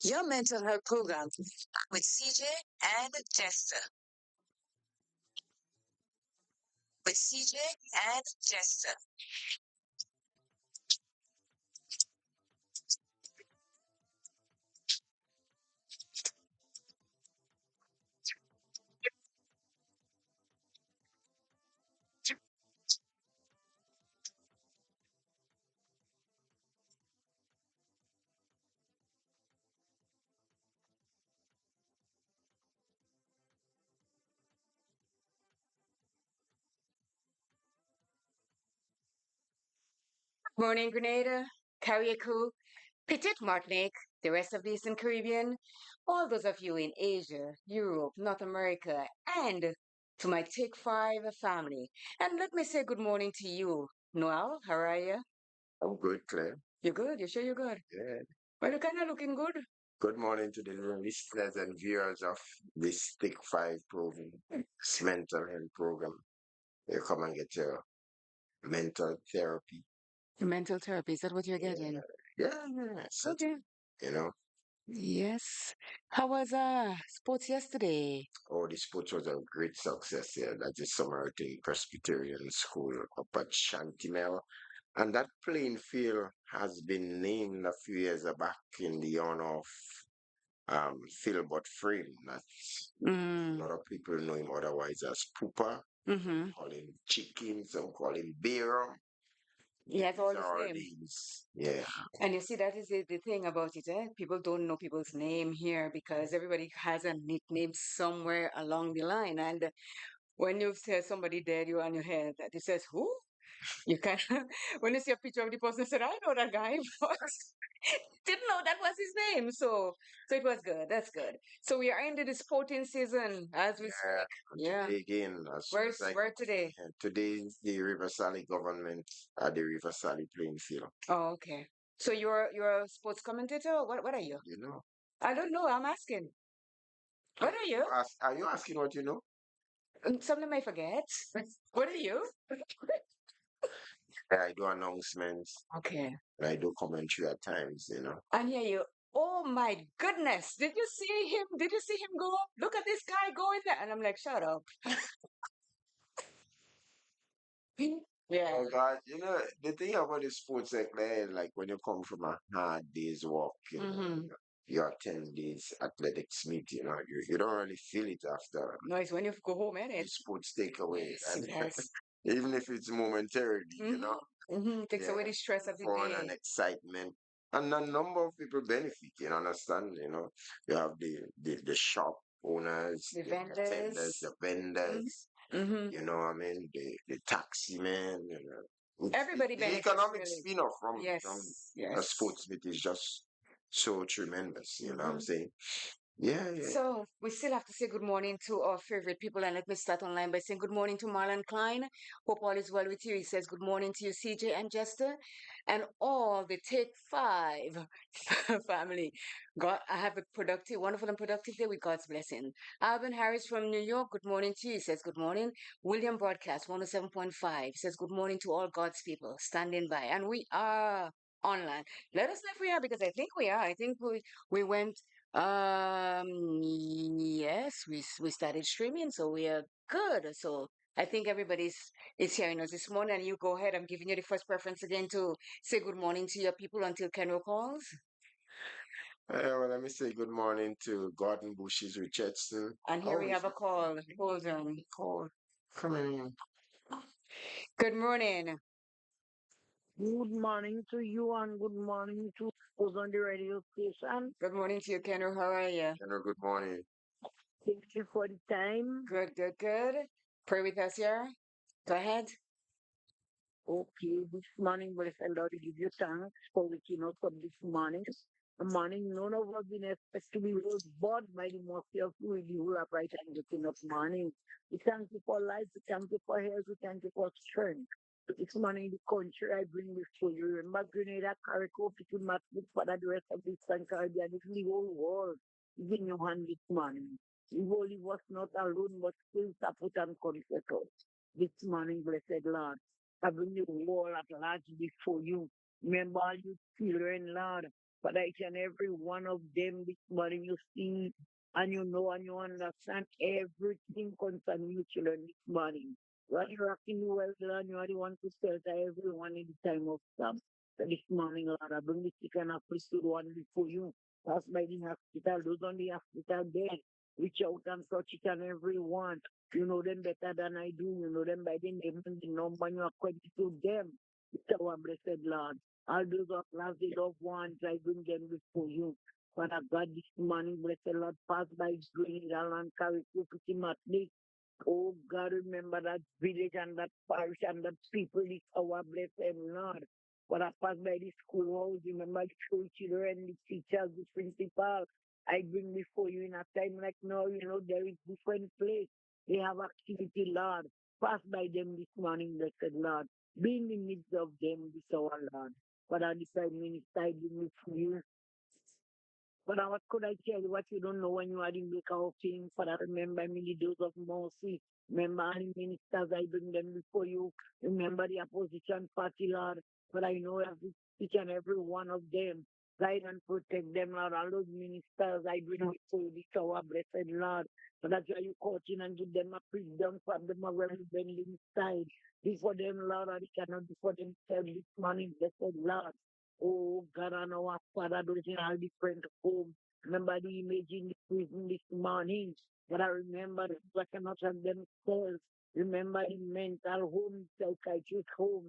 Your mental health program with CJ and Jester. With CJ and Jester. Morning, Grenada, Carriacou, Petit Martinique, the rest of the Eastern Caribbean, all those of you in Asia, Europe, North America, and to my Take Five family. And let me say good morning to you, Noel. How are you? I'm good, Claire. You good? You sure you're good? Yeah. Well, you're kind of looking good. Good morning to the listeners and viewers of this Stick 5 program, this mental health program. You come and get your mental therapy. Mental therapy, is that what you're Yeah, getting? yeah. So, Okay. you know, Yes. How was sports yesterday? oh, the sport was a great success. Yeah, that is Samaritan Presbyterian School up at Shantimel. And that playing field has been named a few years back in the honor of Philbert Frame. That's a Mm. lot of people know him otherwise as Pooper. Mm-hmm. Call him Chicken, some call him Bear. He has These all his are our name. names. Yeah. And you see, that is the thing about it, eh? People don't know people's name here because everybody has a nickname somewhere along the line. And when you say somebody dead, you're on your head. It says, who? You can when you see a picture of the person, said, I know that guy, but didn't know that was his name. So it was good. That's good. So we are into the sporting season as we Yeah. speak. And Yeah. today again, as soon as Where today? today is the River Sally government at the River Sally playing field. Oh, okay. So you're a sports commentator? What are you? You know. I don't know. I'm asking. What are you? Are you asking what you know? Some may forget. What are you? Yeah, I do announcements Okay. and I do commentary at times, you know. And here you. Oh my goodness! Did you see him? Did you see him go? Look at this guy going there, and I'm like, shut up. Yeah. Oh God, you know, the thing about the sports like when you come from a hard day's walk, Mm-hmm. your 10 days athletics meet, you don't really feel it after No, it's when you go home, ain't the it? sports take away. Yes, And it has. even if it's momentarily, Mm-hmm. Mm-hmm. Takes yeah, away the stress of the fun and day. excitement. And a number of people benefit, understand, you have the shop owners, The the attendants, vendors. the vendors, Mm-hmm. Mm-hmm. you know what I mean, the taxi man, It's, Everybody the benefits, economic really. spin-off from Yes. a Yes. sports meet is just so tremendous, you know what I'm Mm-hmm. saying? Yeah, yeah. So we still have to say good morning to our favorite people, and let me start online by saying good morning to Marlon Klein. Hope all is well with you. He says good morning to you, CJ and Jester, and all the Take Five family. God, I have a productive, wonderful, and productive day with God's blessing. Alvin Harris from New York. Good morning to you. He says good morning. William Broadcast 107.5 says good morning to all God's people standing by, and we are online. Let us know if we are because I think we are. I think we went yes, we started streaming, so we are good. So I think everybody's hearing us this morning. And you go ahead. I'm giving you the first preference again to say good morning to your people until Kenro calls. Well, let me say good morning to Gordon Bushes Richardson. And here Oh, we is have a it call. Hold on. called? Coming in. Good morning. Good morning to you and good morning to those on the radio station. Good morning to you, Kenro. How are you? Good morning. Thank you for the time. Good, good, good. Pray with us here. Go ahead. Okay, this morning, blessed Lord, we give you thanks for waking us up this morning. A morning none of us been expected to be rose, but by the mercy of you, you will upright and waking up morning. We thank you for life, we thank you for health, we thank you for strength. This morning, the country I bring before you. Remember, Grenada, Carrico, Pikin, Matthew, Father, the rest of the Eastern Caribbean, the whole world is in your hand this morning. You will leave us not alone, but still support and comfort us. This morning, blessed Lord. I bring the world at large before you. Remember all you children, Lord. But each and every one of them this morning you see and you know and you understand everything concerning you children this morning. What you're rocking you well done, you are the one to tell to everyone in the time of storm. So this morning, Lord, I bring the sick and afflicted one before you. Pass by the hospital, those on the hospital bed. Reach out and touch each and every one. You know them better than I do. You know them by the name and the number you are acquainted to them. It's our blessed Lord. All those of love, the loved ones, I bring them before you. Father God, this morning, blessed Lord, pass by Green and carry through pretty much. Oh God, remember that village and that parish and that people is our blessed Lord. When I pass by the schoolhouse, remember the school children, the teachers, the principal. I bring before you in a time like now, you know, there is different place. They have activity, Lord. Pass by them this morning, blessed Lord. Be in the midst of them, this our Lord. But I decide minister, I bring before you. But what could I tell you what you don't know when you are in the of things? For I remember many days of mercy. Remember all the ministers I bring them before you. Remember the opposition party, Lord. But I know every each and every one of them. Guide and protect them, Lord. All those ministers I bring before you, this our blessed Lord. So that's why you coaching and give them a freedom from them a very bending side. Before them, Lord, and they cannot do for themselves this morning, blessed Lord. Oh God, and our Father, those in all different homes. Remember the image in the prison this morning. But I remember the people cannot have themselves. Remember the mental home, psychiatric home.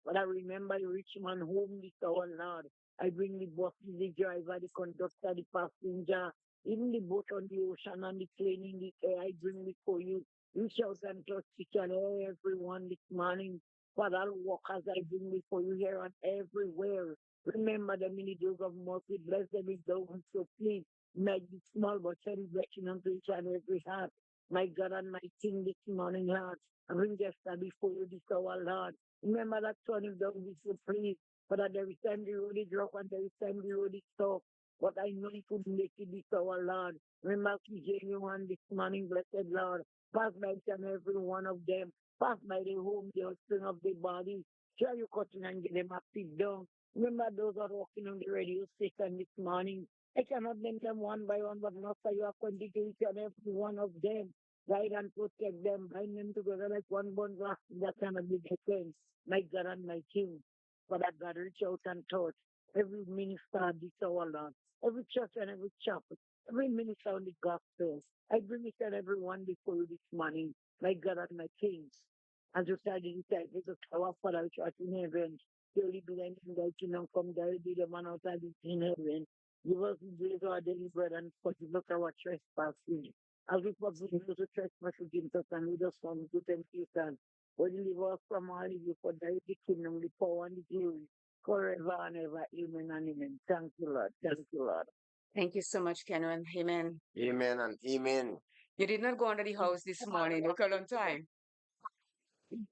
But I remember the rich man home this our Lord. I bring the bus, the driver, the conductor, the passenger, even the boat on the ocean and the plane in the air. I bring before you. Reach out and touch each and everyone this morning. Father, all workers I bring before you here and everywhere. Remember the many days of mercy. Bless them with those so please. Make it small but celebration unto each and every heart. My God and my King this morning, Lord. I bring Jester before you this hour, Lord. Remember that son if thou be so please. For that there is time the road is rough and there is time the road is tough. But I know he could make it this hour, Lord. Remember genuine this morning, blessed Lord. Pass by each and every one of them. Pass by the home, the offspring of the body. Shall you cutting and get them a sit down? Remember those who are walking on the radio station this morning. I cannot name them one by one, but not for you are to each and every one of them. Guide and protect them, bind them together like one bond glass that cannot be broken. My God and my King. For that God reach out and touch every minister this hour, Lord. Every church and every chapel, every minister on the gospel. I bring each and every one before you this morning. My God and my King. As you said in the text, our Father which art in heaven, surely be thine in thy kingdom come, thy will be the man outside in heaven. Give us this day our daily bread and forgive us our trespasses. As we forgive those who trespass against us and lead us from good temptation. But deliver us from all evil, for thy is the kingdom, the power, and the glory, forever and ever. Amen and amen. Thank you, Lord. Thank you, Lord. Thank you so much, Cameron. Amen. Amen and amen. You did not go under the house this morning. Look a long time.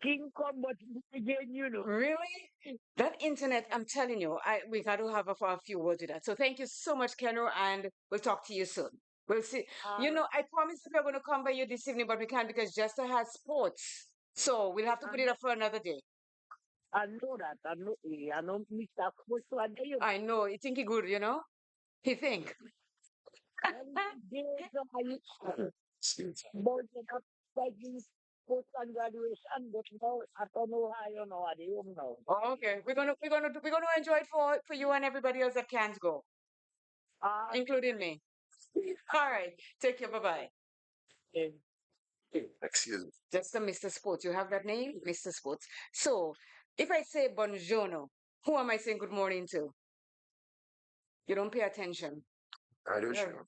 King come, but again, you know. Really? That internet, I'm telling you, we got to have a few words with that. So thank you so much, Kenro, and we'll talk to you soon. We'll see. You Uh, know, I promised that we're going to come by you this evening, but we can't because Jester has sports. So we'll have to put and it up for another day. I know that. I know Mr. Foot, so I know I know. You think he good, you know? He think. every day somebody boys get up fighting post and graduation, but now I don't know how you know, I don't know. Oh, okay. We're gonna enjoy it for you and everybody else that can't go, Ah, including me. All right. Take care. Bye bye. okay. Excuse me. Just a Mr. Sports. You have that name, Mr. Sports. So if I say buongiorno, who am I saying good morning to? You don't pay attention. I do Uh, sure.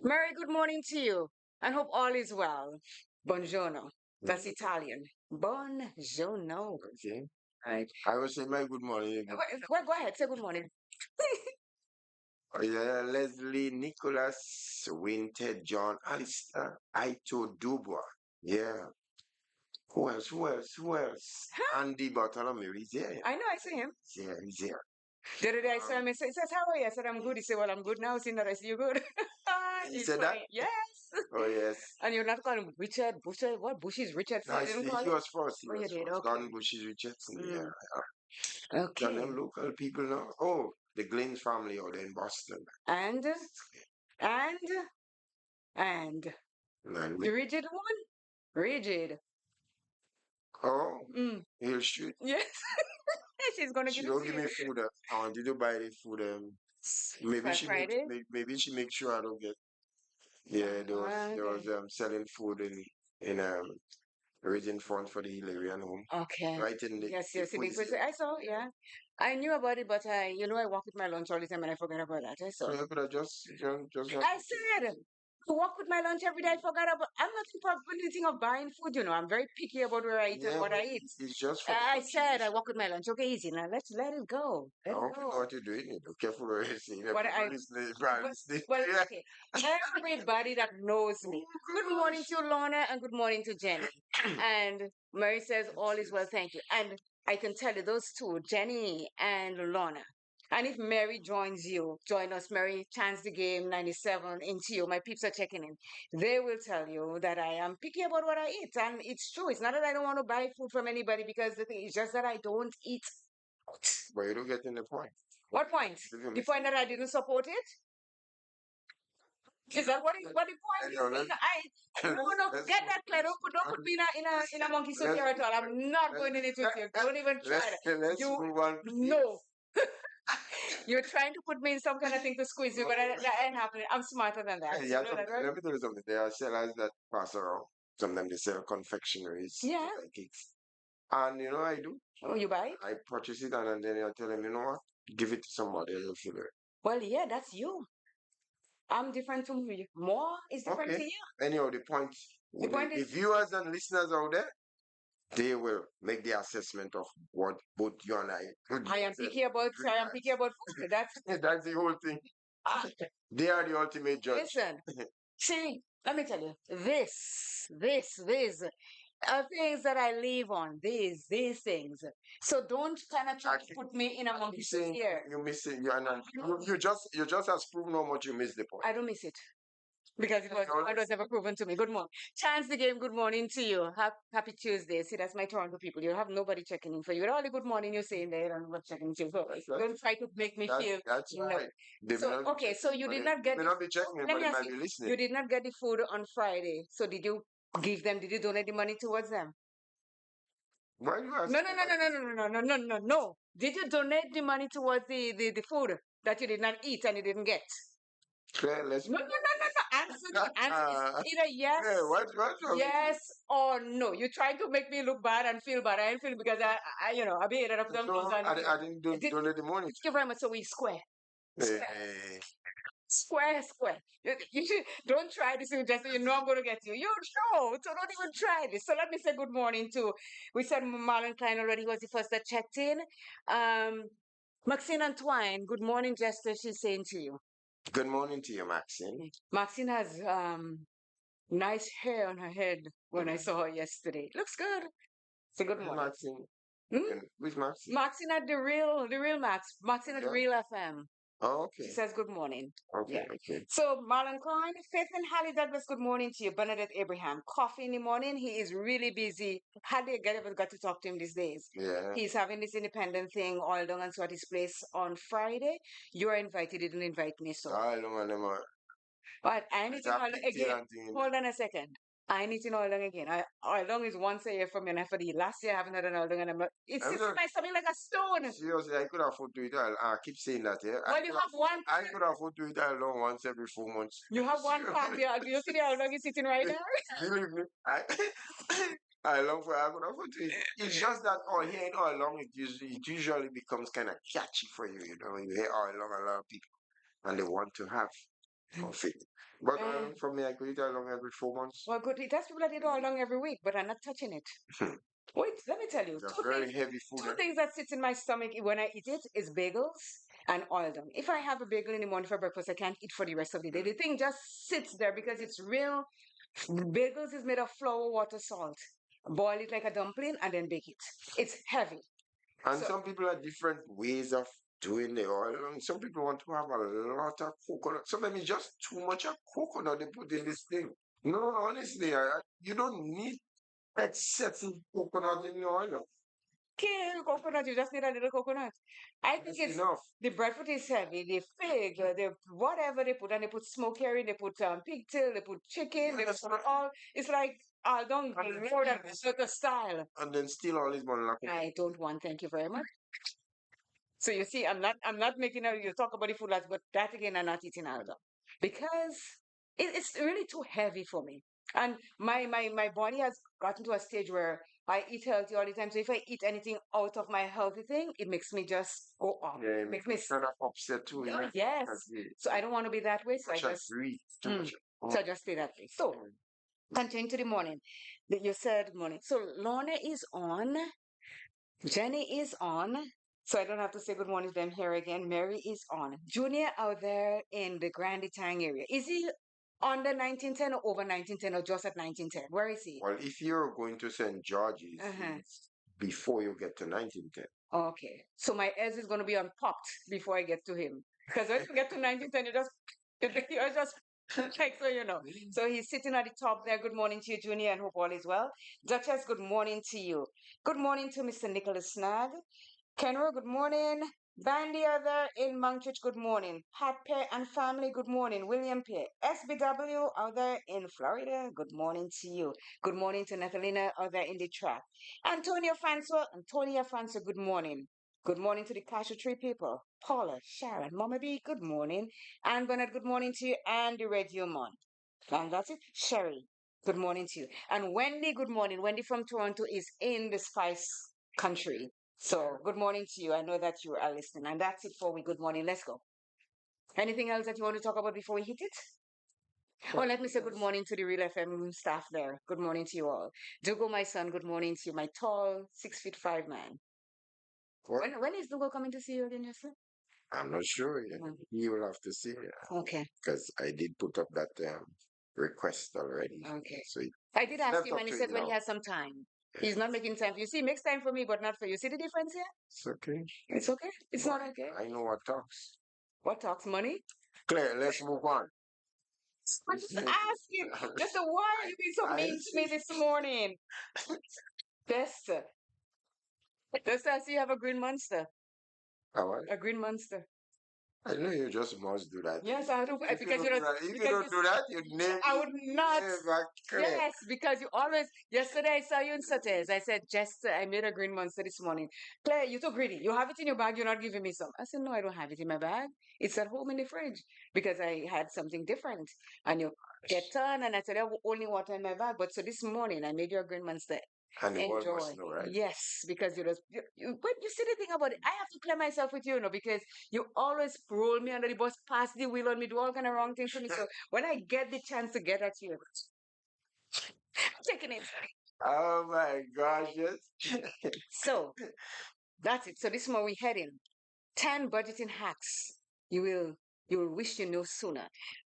Mary, good morning to you. And hope all is well. Buongiorno. That's Italian. Buongiorno. Okay. Right. I will say my good morning. Well, go ahead. Say good morning. Oh, yeah, Leslie, Nicholas, Winter, John, Alistair, Aito, Dubois. Yeah. Who else? Who else? Who else? Andy Bartholomew. He's here. I know, I see him. He's here. He's here. The other day I saw him, he says, how are you? I said, I'm good. He said, well, I'm good now, seeing that I see you good. He He's said that? funny. Yes. Oh, yes. And you're not calling him Richard, Busher, what? Bushy's Richard, No, you didn't call he him? was first. He Oh, you was did? first. Okay. Gordon Bush is Richardson. Yeah. Mm. Tell them Okay. local people now. Oh, the Glynn family out there in Boston. And, and, and. And The rigid one? Rigid. oh, Mm. he'll shoot. Yes. She's gonna She give it don't to give you. me food. I wanted to buy the food. Maybe By she make Friday? maybe she make sure I don't get. Yeah, there was Okay. selling food in Regent Front for the Hilarion home, Okay. right in Yes, the yes, the big police. person. I saw, yeah. I knew about it, but I walk with my lunch all the time and I forgot about that. I saw. So you could have just not. I said, I walk with my lunch every day. I forgot about. I'm not people anything of buying food. I'm very picky about where I eat and Yeah, what but I eat. it's just for the I said I contribution. walk with my lunch. Okay, easy now. Let's let it go. I Let it hope you know go. what you're doing. You're careful what you're saying. But People I, listening, probably but listening. well, Yeah. okay. Everybody that knows me. Good morning to Lorna and good morning to Jenny. And Mary says all is well, thank you. And I can tell you those two, Jenny and Lorna. And if Mary joins you, join us, Mary, Chance the Game 97 into you. My peeps are checking in. They will tell you that I am picky about what I eat. And it's true. It's not that I don't want to buy food from anybody because the thing is just that I don't eat out. But you don't get in the point. What point? If The point that I didn't support it? Is that what the point Anyhow, is? No, get that clear. Don't put me in a monkey suit here at all. I'm not going in it with you. Don't even try that. let's You move on. no. You're trying to put me in some kind of thing to squeeze you, but that ain't happening. I'm smarter than that. You Yeah, know that, right? let me tell you something. There are sellers that pass around. Sometimes they sell confectionaries, Yeah. like cakes. And you know what I do? Oh, you buy it? I purchase it and then I tell them, you know what? Give it to somebody else. Feel it. Well, yeah, that's you. I'm different from you. More is different Okay. to you. Anyhow, the point, The point the is, viewers and listeners out there, they will make the assessment of what both you and I. I am picky about food. That's the whole thing. Ah, They are the ultimate judge. listen. See, let me tell you, these are things that I live on. These things. So don't kind of try to put me in a monkey suit Saying here. you missing you and you just has proven how much you missed the point. I don't miss it because it was never proven to me. Good morning, Chance the Game. Good morning to you. Happy Tuesday. See, that's my Toronto people. You have nobody checking in for you. All the good morning you're saying there and not checking in. So don't try to make me feel. That's No. right. They may So not be okay, so you but did they not get may the. not be checking it, Let but me they ask might you. be listening. You did not get the food on Friday. So did you give them? Did you donate the money towards them? Why are you No, asking no, me no, that? no, no, no, no, no, no, no, no. Did you donate the money towards the food that you did not eat and you didn't get? Claire, let's No, no, no, no, no. Answer the answer is either yes, yeah, what's wrong with you? yes or no. You're trying to make me look bad and feel bad. I ain't feel because I be hated up some No, things and I didn't donate the money. thank you very much. So we square. Square. Eh, Square. You should, don't try this with just so you know I'm going to get you. You know, so don't even try this. So let me say good morning to, we said Marlon Klein already was the first that checked in. Um, Maxine Antoine, good morning, Jester, she's saying to you. good morning to you, Maxine. Maxine has nice hair on her head when I saw her yesterday. Looks good. So good Who's morning. Maxine? Hmm? Who's Maxine? Maxine at the real Max. Maxine at Yeah. Real FM. Oh, She okay. says good morning. Okay, Yeah. okay. So Marlon Klein, Faith and Hallie Douglas, good morning to you. Bernadette Abraham, coffee in the morning. He is really busy. Hardly ever got to talk to him these days. Yeah. He's having this independent thing all done and so at his place on Friday. You are invited. He didn't invite me, so. I don't want them. But I need It's to a know pigtail again. and thing. Hold on a second. I need to know Oldong again. Oldong is once a year for me, and for the last year I haven't had an Oldong, and it I'm sits in not my stomach like a stone. seriously. I could afford to eat. I keep saying that. Yeah. Well, you have one. I could afford to eat alone once every 4 months. You have one pack there. Do you see the Oldong is sitting right there? Believe me, I long for I could afford to eat. It's just that all hearing all along it usually becomes kind of catchy for you. You know, you hear all along a lot of people and they want to have of it. But for me, I could eat along every 4 months. Well, good. That's people that eat Oldong every week, but I'm not touching it. Wait, let me tell you. It's a very heavy food. Two things that sits in my stomach when I eat it is bagels and Oldong. If I have a bagel in the morning for breakfast, I can't eat for the rest of the day. The thing just sits there because it's real. Bagels is made of flour, water, salt. Boil it like a dumpling and then bake it. It's heavy. And So- some people have different ways of doing the oil. And some people want to have a lot of coconut. Sometimes it's just too much of coconut they put in this thing. No, honestly, you don't need excessive coconut in your oil. kill coconut. You just need a little coconut. I think That's it's enough. the breadfruit is heavy. The fig, the whatever they put, and they put smoke herring, they put pigtail, they put chicken, they put all. It's like don't more than sort of style. And then still all this one like I don't want. Thank you very much. So you see, I'm not making a, you talk about the food lots, but that again, I'm not eating out of because it's really too heavy for me. And my body has gotten to a stage where I eat healthy all the time. So if I eat anything out of my healthy thing, it makes me just go off. yeah, Makes me kind of upset too. oh, Yeah. yes. Because So I don't want to be that way. So I much I just breathe too mm, much. so I just stay that way. So continue to the morning. You said morning. So Lorna is on. Jenny is on. So I don't have to say good morning to them here again. Mary is on. Junior out there in the Grande Tang area. Is he under 1910 or over 1910 or just at 1910? Where is he? Well, if you're going to St. George's, Uh-huh. it's before you get to 1910. Okay. So my S is going to be unpopped before I get to him. Because when you get to 1910, you're just like, so you know. So he's sitting at the top there. Good morning to you, Junior, and hope all is well. Duchess, good morning to you. Good morning to Mr. Nicholas Snag. Kenro, good morning. Bandy other in Monkchurch, good morning. Pat Pear and family, good morning. William Pear. SBW other in Florida, good morning to you. Good morning to Nathalina other in the track. Antonia Franco, good morning. Good morning to the Cashew Tree people. Paula, Sharon, Mama B, good morning. And Bernard, good morning to you. And the Radio Mon. And that's it. Sherry, good morning to you. And Wendy, good morning. Wendy from Toronto is in the Spice Country. So, good morning to you. I know that you are listening. And that's it for we. Good morning. Let's go. Anything else that you want to talk about before we hit it? Oh, let me say good morning to the Real FM staff there. Good morning to you all. Dugo, my son, good morning to you, my tall 6'5" man. What? When is Dugo coming to see you again, Jester? I'm not sure yet. Mm. You will have to see it Okay. because I did put up that request already. Okay. So I did ask left him up and he to said him when he now. has some time. He's not making time for you. See, he makes time for me, but not for you. See the difference here? It's okay. It's okay. It's not okay. I know what talks. What talks money? Claire, let's move on. I'm just asking. Just why are you being so mean to me this morning? Bester. Bester, I see you have a green monster. All right. A green monster. I know you just must do that. Yes, I do. If you Because don't you do don't. that, if you Because don't do that, you name I would not. never Claire. Yes, because you always. Yesterday I saw you in Sates. I said, Jester, I made a green monster this morning. Claire, you're too greedy. You have it in your bag. You're not giving me some. I said, no, I don't have it in my bag. It's at home in the fridge because I had something different. And you get on, and I said, I have only water in my bag. But so this morning I made you a green monster. And the world Enjoy. must know, right? Yes, because but you see the thing about it, I have to clear myself with you, because you always roll me under the bus, pass the wheel on me, do all kind of wrong things to me. So when I get the chance to get at you, I'm taking it. Oh my gosh, yes. So that's it. So this is where we heading. 10 budgeting hacks you will wish you knew sooner.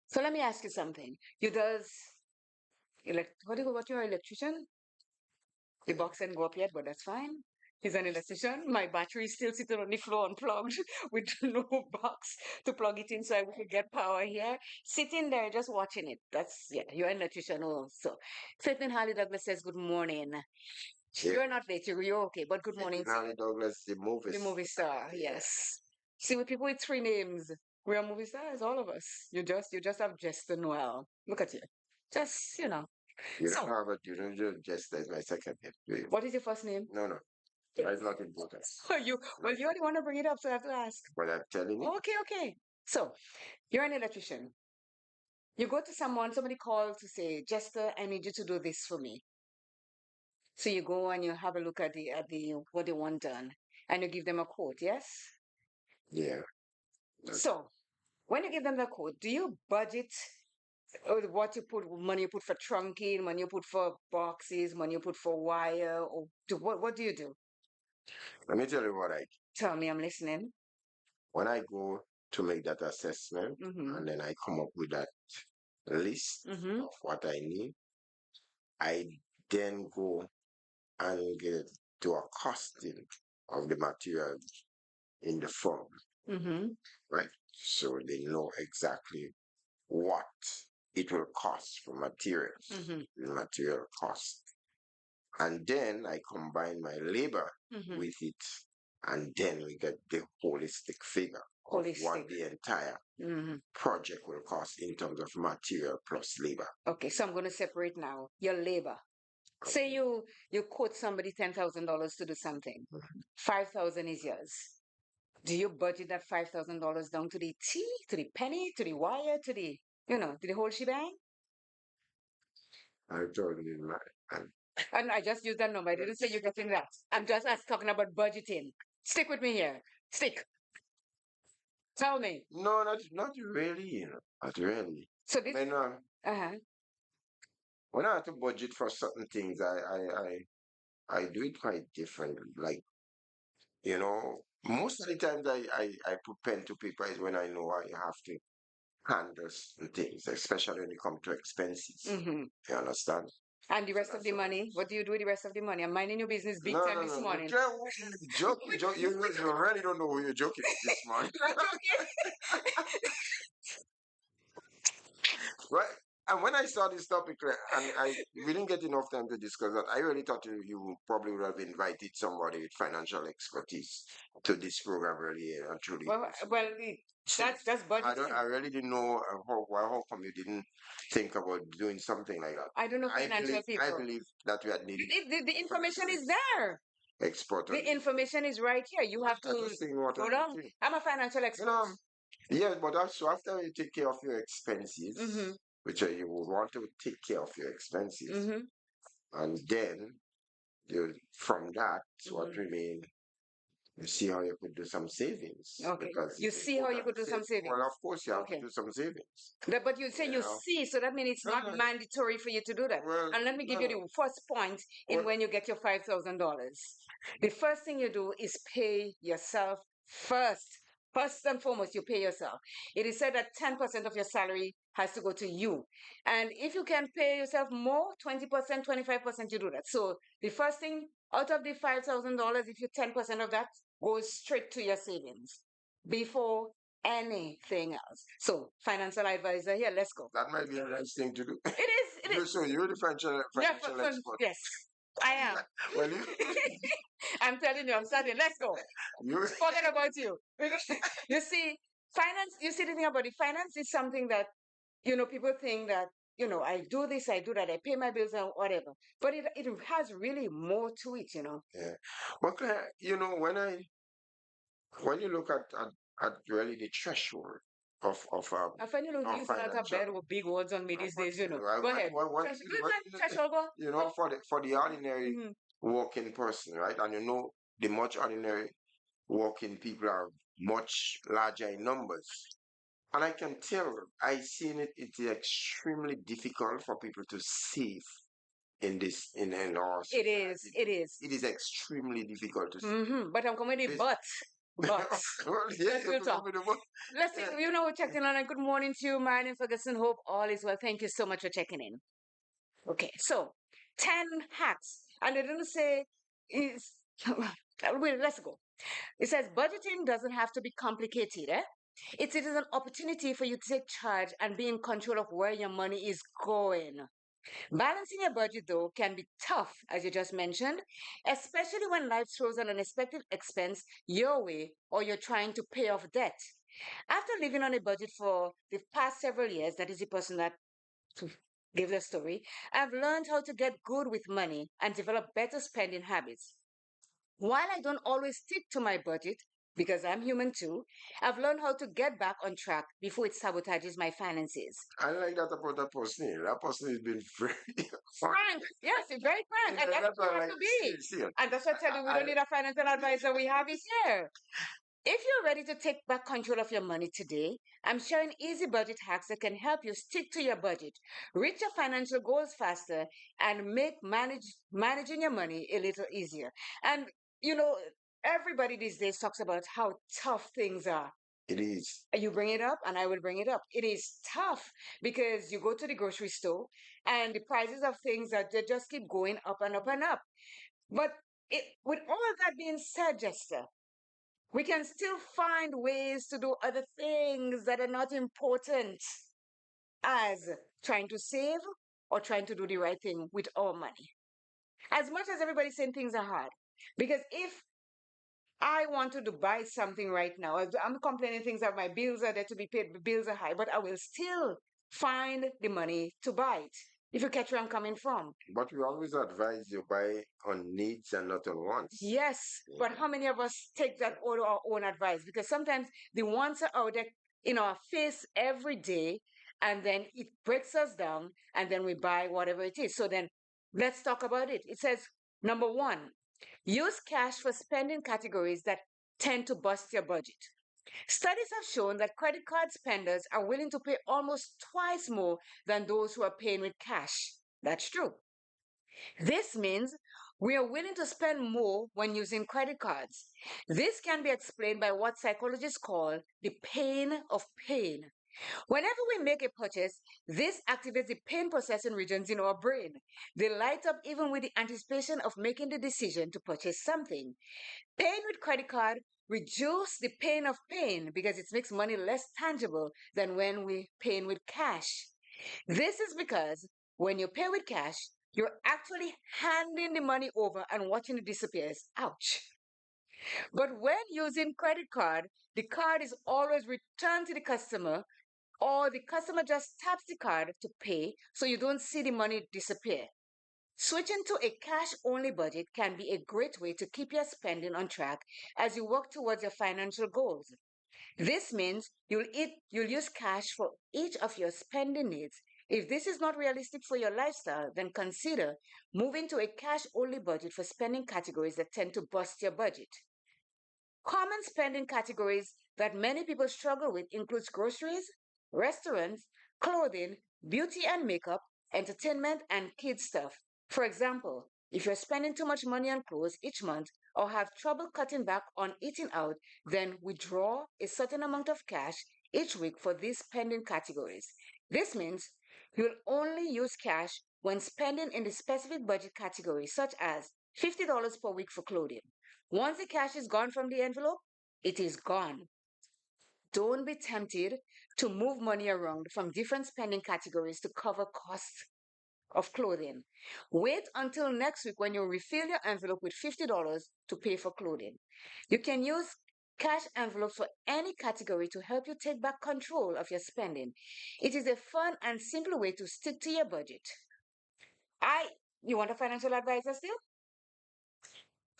So let me ask you something. You does what you're an electrician? The box ain't go up yet, but that's fine. He's an electrician. My battery is still sitting on the floor unplugged with no box to plug it in so I could get power here. Sitting there just watching it. That's, yeah, you're an electrician also. Caitlin Harley Douglas says, good morning. Yeah. You're not late, you're okay, but good morning to Harry Douglas, the movie. the movie star. Yes. See, with people with three names, we are movie stars, all of us. You just have Jester Noel. Look at you. Just, You So, don't have it, you don't do just as my second name. Do you? what is your first name? No, no. That's not important. You're the one to bring it up, so I have to ask. But I'm telling you, Okay, okay. So you're an electrician. You go to somebody calls to say, Jester, I need you to do this for me. So you go and you have a look at the what they want done, and you give them a quote. Yes. yeah. So when you give them the quote, do you budget what you put, money you put for trunking, money you put for boxes, money you put for wire, or what do you do? Let me tell you what I do. Tell me, I'm listening. When I go to make that assessment Mm-hmm. and then I come up with that list Mm-hmm. of what I need, I then go and get to a costing of the material in the form, Mm-hmm. right? So they know exactly what it will cost for materials, Mm-hmm. the material cost. And then I combine my labor Mm-hmm. with it, and then we get the holistic figure of Holistic. what the entire Mm-hmm. project will cost in terms of material plus labor. Okay, so I'm going to separate now your labor. Say Okay. you quote somebody $10,000 to do something. 5,000 is yours. Do you budget that $5,000 down to the T, to the penny, to the wire, to the, to the whole shebang? I told you, and And I just used that number. I didn't say you're getting that. I'm just talking about budgeting. Stick with me here. Stick. Tell me. no, not really, not really. So I this, mean, uh-huh. when I have to budget for certain things, I do it quite differently. Like, most of the times I put pen to paper is when I know I have to handle certain things, especially when it comes to expenses. Mm-hmm. You understand? And the So rest of that's the what it money, is. what do you do with the rest of the money? I'm minding your business big No, time no, this no. You morning. you really don't know who you're joking with this morning. Not joking. Right. And when I saw this topic, and we didn't get enough time to discuss that, I really thought you probably would have invited somebody with financial expertise to this program really and truly. Well, that's I budgeting. really didn't know how come you didn't think about doing something like that. I don't know financial I people. believe that we had needed The a information financial is there. expert on The this. information is right here. You have I to just think what go I down. think. I'm a financial You expert. know, yeah, but also after you take care of your expenses, Mm-hmm. which you would want to take care of your expenses, Mm-hmm. and then from that, what Mm-hmm. remain, you see how you could do some savings Okay. because You it's see how you important could to do save. some Well, savings. of course, you have to Okay. do some savings. But you say You you know, see, so that means it's no, not no, mandatory for you to do that. well, And let me give you no, the first point in well, when you get your $5,000. The first thing you do is pay yourself first. First and foremost, you pay yourself. It is said that 10% of your salary has to go to you. And if you can pay yourself more, 20%, 25%, you do that. So the first thing out of the $5,000, if you 10% of that goes straight to your savings before anything else. So, financial advisor here, let's go. that might be a nice thing to do. It is, it You, is. so you're the Yeah, financial expert. yes, I am. Well, you, I'm telling you, I'm starting. Let's go. you, Forget about you. You see, finance, you see the thing about it, finance is something that, people think that, I do this, I do that, I pay my bills and whatever. But it has really more to it. yeah. Well, Claire, when you look at really the threshold I find of using out of financial, bed with big words on me these days. well, Go ahead. Threshold go? for the ordinary Mhm. working person, right? And the much ordinary working people are much larger in numbers. And I can tell, I seen it is extremely difficult for people to save in our It is. society. It is. It is extremely difficult to save. But I'm coming in, This, but well, yeah, let's you real could talk. come with the book. Let's see, Yeah. we checked in on it. Good morning to you, Marion Ferguson. Hope all is well. Thank you so much for checking in. Okay, so 10 hacks. And they didn't say is wait, let's go. It says budgeting doesn't have to be complicated, eh? It is an opportunity for you to take charge and be in control of where your money is going. Balancing a budget, though, can be tough, as you just mentioned, especially when life throws an unexpected expense your way or you're trying to pay off debt. After living on a budget for the past several years, that is the person that gave the story, I've learned how to get good with money and develop better spending habits. While I don't always stick to my budget, because I'm human too, I've learned how to get back on track before it sabotages my finances. I like that about that person. That person has been very Frank, yes, it's very frank, and that's that's what what it I has like. to be. See, And that's what I tell you, we don't need a financial advisor. We have it here. If you're ready to take back control of your money today, I'm sharing easy budget hacks that can help you stick to your budget, reach your financial goals faster, and make managing your money a little easier. And you know, everybody these days talks about how tough things are. it is. You bring it up, and I will bring it up. It is tough because you go to the grocery store, and the prices of things that they just keep going up and up and up. But with all that being said, Jester, we can still find ways to do other things that are not important as trying to save or trying to do the right thing with our money. As much as everybody's saying things are hard, because if I want to buy something right now, I'm complaining things that my bills are there to be paid, the bills are high, but I will still find the money to buy it. If you catch where I'm coming from. But we always advise you buy on needs and not on wants. Yes, but Yeah. how many of us take that over our own advice? Because sometimes the wants are out there in our face every day, and then it breaks us down, and then we buy whatever it is. So then let's talk about it. It says, number one, use cash for spending categories that tend to bust your budget. Studies have shown that credit card spenders are willing to pay almost twice more than those who are paying with cash. That's true. This means we are willing to spend more when using credit cards. This can be explained by what psychologists call the pain of pain. Whenever we make a purchase, this activates the pain processing regions in our brain. They light up even with the anticipation of making the decision to purchase something. Paying with credit card reduce the pain of pain because it makes money less tangible than when we paying with cash. This is because when you pay with cash, you're actually handing the money over and watching it disappears. Ouch. But when using credit card, the card is always returned to the customer or the customer just taps the card to pay so you don't see the money disappear. Switching to a cash only budget can be a great way to keep your spending on track as you work towards your financial goals. This means you'll use cash for each of your spending needs. If this is not realistic for your lifestyle, then consider moving to a cash only budget for spending categories that tend to bust your budget. Common spending categories that many people struggle with includes groceries, restaurants, clothing, beauty and makeup, entertainment, and kids stuff. For example, if you're spending too much money on clothes each month or have trouble cutting back on eating out, then withdraw a certain amount of cash each week for these spending categories. This means you'll only use cash when spending in the specific budget category, such as $50 per week for clothing. Once the cash is gone from the envelope, it is gone. Don't be tempted to move money around from different spending categories to cover costs of clothing. Wait until next week when you refill your envelope with $50 to pay for clothing. You can use cash envelopes for any category to help you take back control of your spending. It is a fun and simple way to stick to your budget. You want a financial advisor still?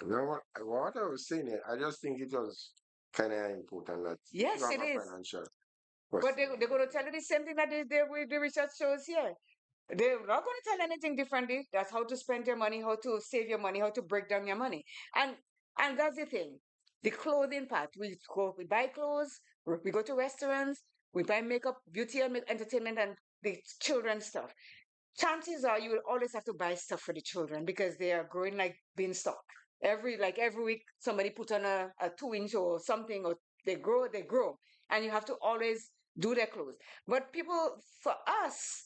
You know what I was saying, I just think it was kind of important that if you Yes, have it a is. financial But question, they're going to tell you the same thing that the research shows here. They're not going to tell anything differently. That's how to spend your money, how to save your money, how to break down your money. And and that's the thing. The clothing part. We buy clothes, we go to restaurants, we buy makeup, beauty and entertainment and the children's stuff. Chances are you will always have to buy stuff for the children because they are growing like beanstalk. Every week somebody put on a 2 inch or something or they grow. And you have to always do their clothes. But people for us,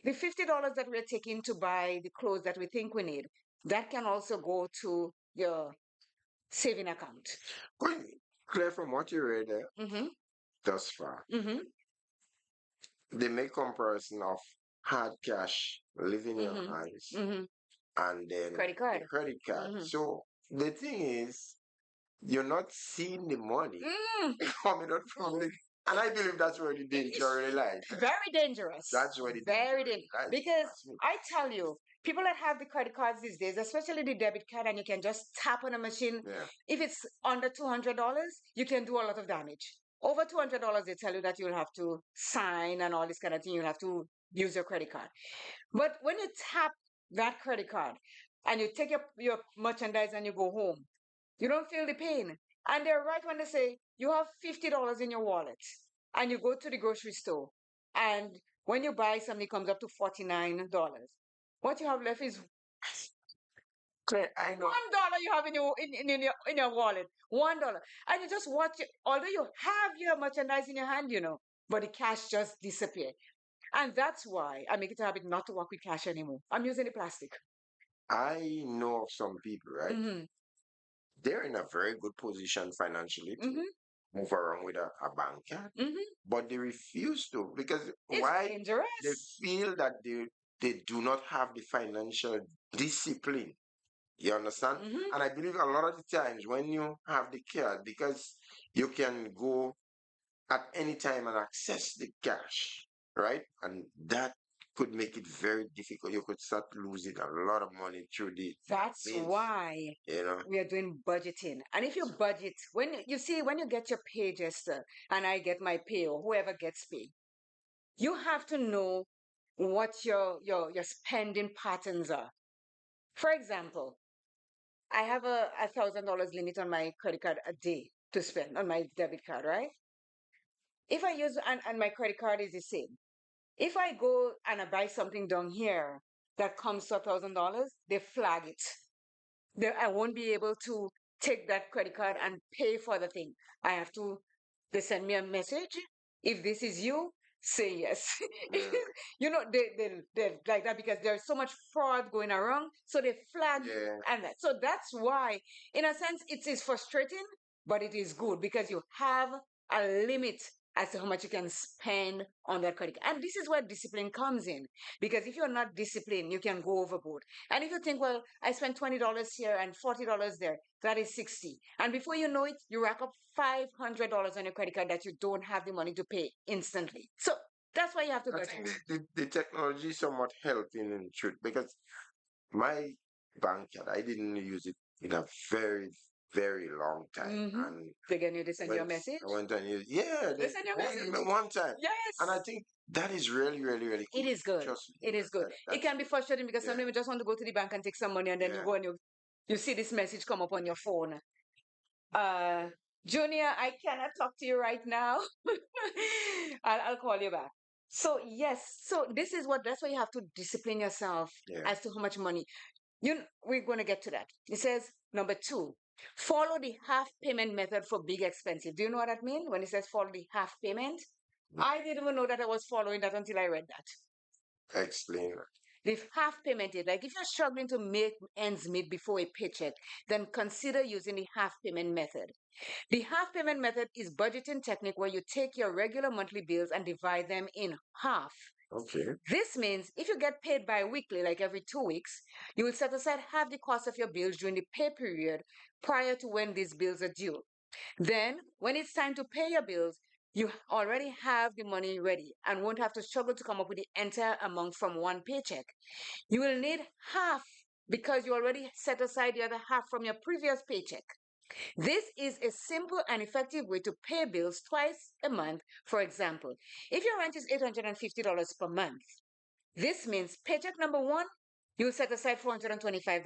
the $50 that we're taking to buy the clothes that we think we need, that can also go to your saving account. well, clear from what you read Mm-hmm. thus far, Mm-hmm. they make comparison of hard cash leaving your Mm-hmm. hands Mm-hmm. and then Credit the card. credit card. Mm-hmm. So the thing is, you're not seeing the money Mm. coming out from it. And I believe that's where the danger really lies. Very dangerous. That's where the danger Very really dangerous. lies. Because That's me. I tell you, people that have the credit cards these days, especially the debit card, and you can just tap on a machine. Yeah. If it's under $200, you can do a lot of damage. Over $200, they tell you that you'll have to sign and all this kind of thing. You'll have to use your credit card. But when you tap that credit card and you take your merchandise and you go home, you don't feel the pain. And they're right when they say you have $50 in your wallet and you go to the grocery store and when you buy something it comes up to $49. What you have left is Claire, I know. $1 you have in your wallet. $1. And you just watch it, although you have your merchandise in your hand, but the cash just disappear. And that's why I make it a habit not to work with cash anymore. I'm using the plastic. I know of some people, right? Mm-hmm. They're in a very good position financially to Mm-hmm. move around with a bank card, Mm-hmm. but they refuse to because It's why? They dangerous. feel that they do not have the financial discipline. You understand? Mm-hmm. And I believe a lot of the times when you have the card, because you can go at any time and access the cash, right? And that could make it very difficult. You could start losing a lot of money through the That's means, why you know. we are doing budgeting. And if you budget, when you see, when you get your pay, Jester, and I get my pay, or whoever gets paid, you have to know what your spending patterns are. For example, I have a $1,000 limit on my credit card a day to spend on my debit card, right? If I use and my credit card is the same. If I go and I buy something down here that comes to $1,000, they flag it. I won't be able to take that credit card and pay for the thing. I have to, they send me a message. If this is you, say yes. Mm, You know, they're like that because there's so much fraud going around. So they flag yeah, and that. So that's why, in a sense, it is frustrating, but it is good because you have a limit as to how much you can spend on that credit. And this is where discipline comes in. Because if you're not disciplined, you can go overboard. And if you think, well, I spent $20 here and $40 there, that is 60. And before you know it, you rack up $500 on your credit card that you don't have the money to pay instantly. So that's why you have to I budget. think the technology is somewhat helping in truth because my bank card, I didn't use it in a very, very long time. Mm-hmm. And They they send you a message. I went and used, yeah, They send you a message. one time. And I Yes. think that is really, really, really It good. is good. Trust me. It is good. It That's, can be frustrating because yeah, sometimes you just want to go to the bank and take some money and then you yeah. go and you see this message come up on your phone. Uh, Junior, I cannot talk to you right now. I'll call you back. So yes, so this is what that's why you have to discipline yourself Yeah. as to how much money. We're going to get to that. It says number two, follow the half payment method for big expensive. Do you know what that means when it says follow the half payment? I didn't even know that I was following that until I read that. Explain. The half payment is like if you're struggling to make ends meet before a paycheck, then consider using the half payment method. The half payment method is budgeting technique where you take your regular monthly bills and divide them in half. Okay. This means if you get paid bi-weekly, like every 2 weeks, you will set aside half the cost of your bills during the pay period prior to when these bills are due. Then, when it's time to pay your bills, you already have the money ready and won't have to struggle to come up with the entire amount from one paycheck. You will need half because you already set aside the other half from your previous paycheck. This is a simple and effective way to pay bills twice a month. For example, if your rent is $850 per month, this means paycheck number one, you'll set aside $425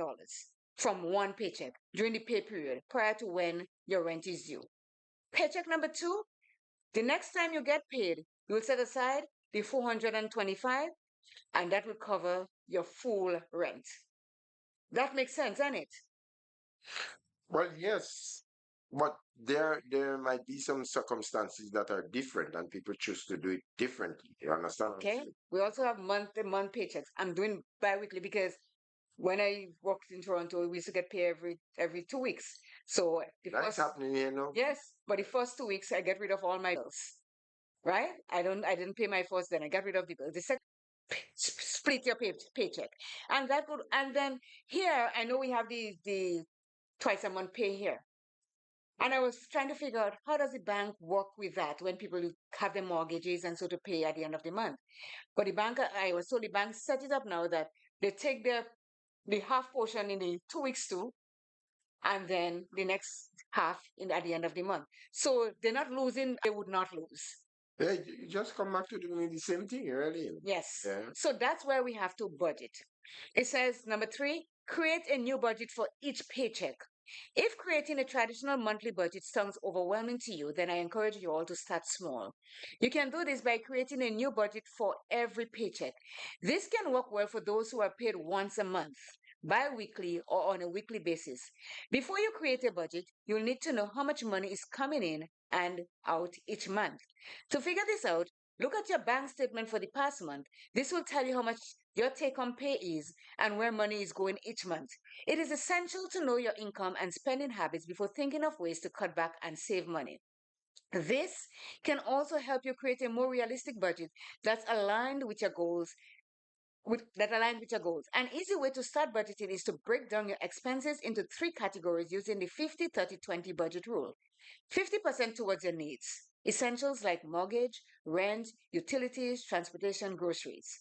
from one paycheck during the pay period prior to when your rent is due. Paycheck number two, the next time you get paid, you'll set aside the 425 and that will cover your full rent. That makes sense, doesn't it? Well, yes, but there might be some circumstances that are different, and people choose to do it differently. You understand what I'm Okay. saying? We also have month paychecks. I'm doing bi-weekly because when I worked in Toronto, we used to get paid every 2 weeks. So the That's first happening here now. yes, but the first 2 weeks I get rid of all my bills. Right? I didn't pay my first, then I got rid of the bills. The second split your paycheck. And that would and then here I know we have the twice a month pay here. And I was trying to figure out how does the bank work with that when people have their mortgages and so to pay at the end of the month. But the bank, I was told the bank set it up now that they take the half portion in the 2 weeks too, and then the next half in at the end of the month. So they're not losing, they would not lose. Yeah, you just come back to doing the same thing, really. Yes. Yeah. So that's where we have to budget. It says number three, create a new budget for each paycheck. If creating a traditional monthly budget sounds overwhelming to you, then I encourage you all to start small. You can do this by creating a new budget for every paycheck. This can work well for those who are paid once a month, bi weekly, or on a weekly basis. Before you create a budget, you'll need to know how much money is coming in and out each month. To figure this out, look at your bank statement for the past month. This will tell you how much your take home pay is and where money is going each month. It is essential to know your income and spending habits before thinking of ways to cut back and save money. This can also help you create a more realistic budget that's aligned with your goals that align with your goals. An easy way to start budgeting is to break down your expenses into three categories using the 50-30-20 budget rule. 50% towards your needs, essentials like mortgage, rent, utilities, transportation, groceries.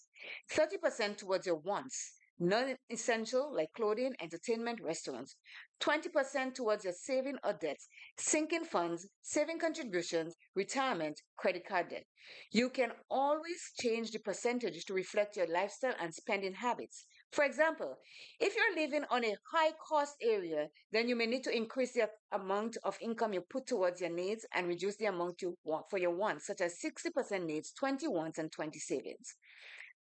30% towards your wants, non essential like clothing, entertainment, restaurants. 20% towards your saving or debt, sinking funds, saving contributions, retirement, credit card debt. You can always change the percentage to reflect your lifestyle and spending habits. For example, if you're living on a high cost area, then you may need to increase the amount of income you put towards your needs and reduce the amount you want for your wants, such as 60% needs, 20 wants, and 20 savings.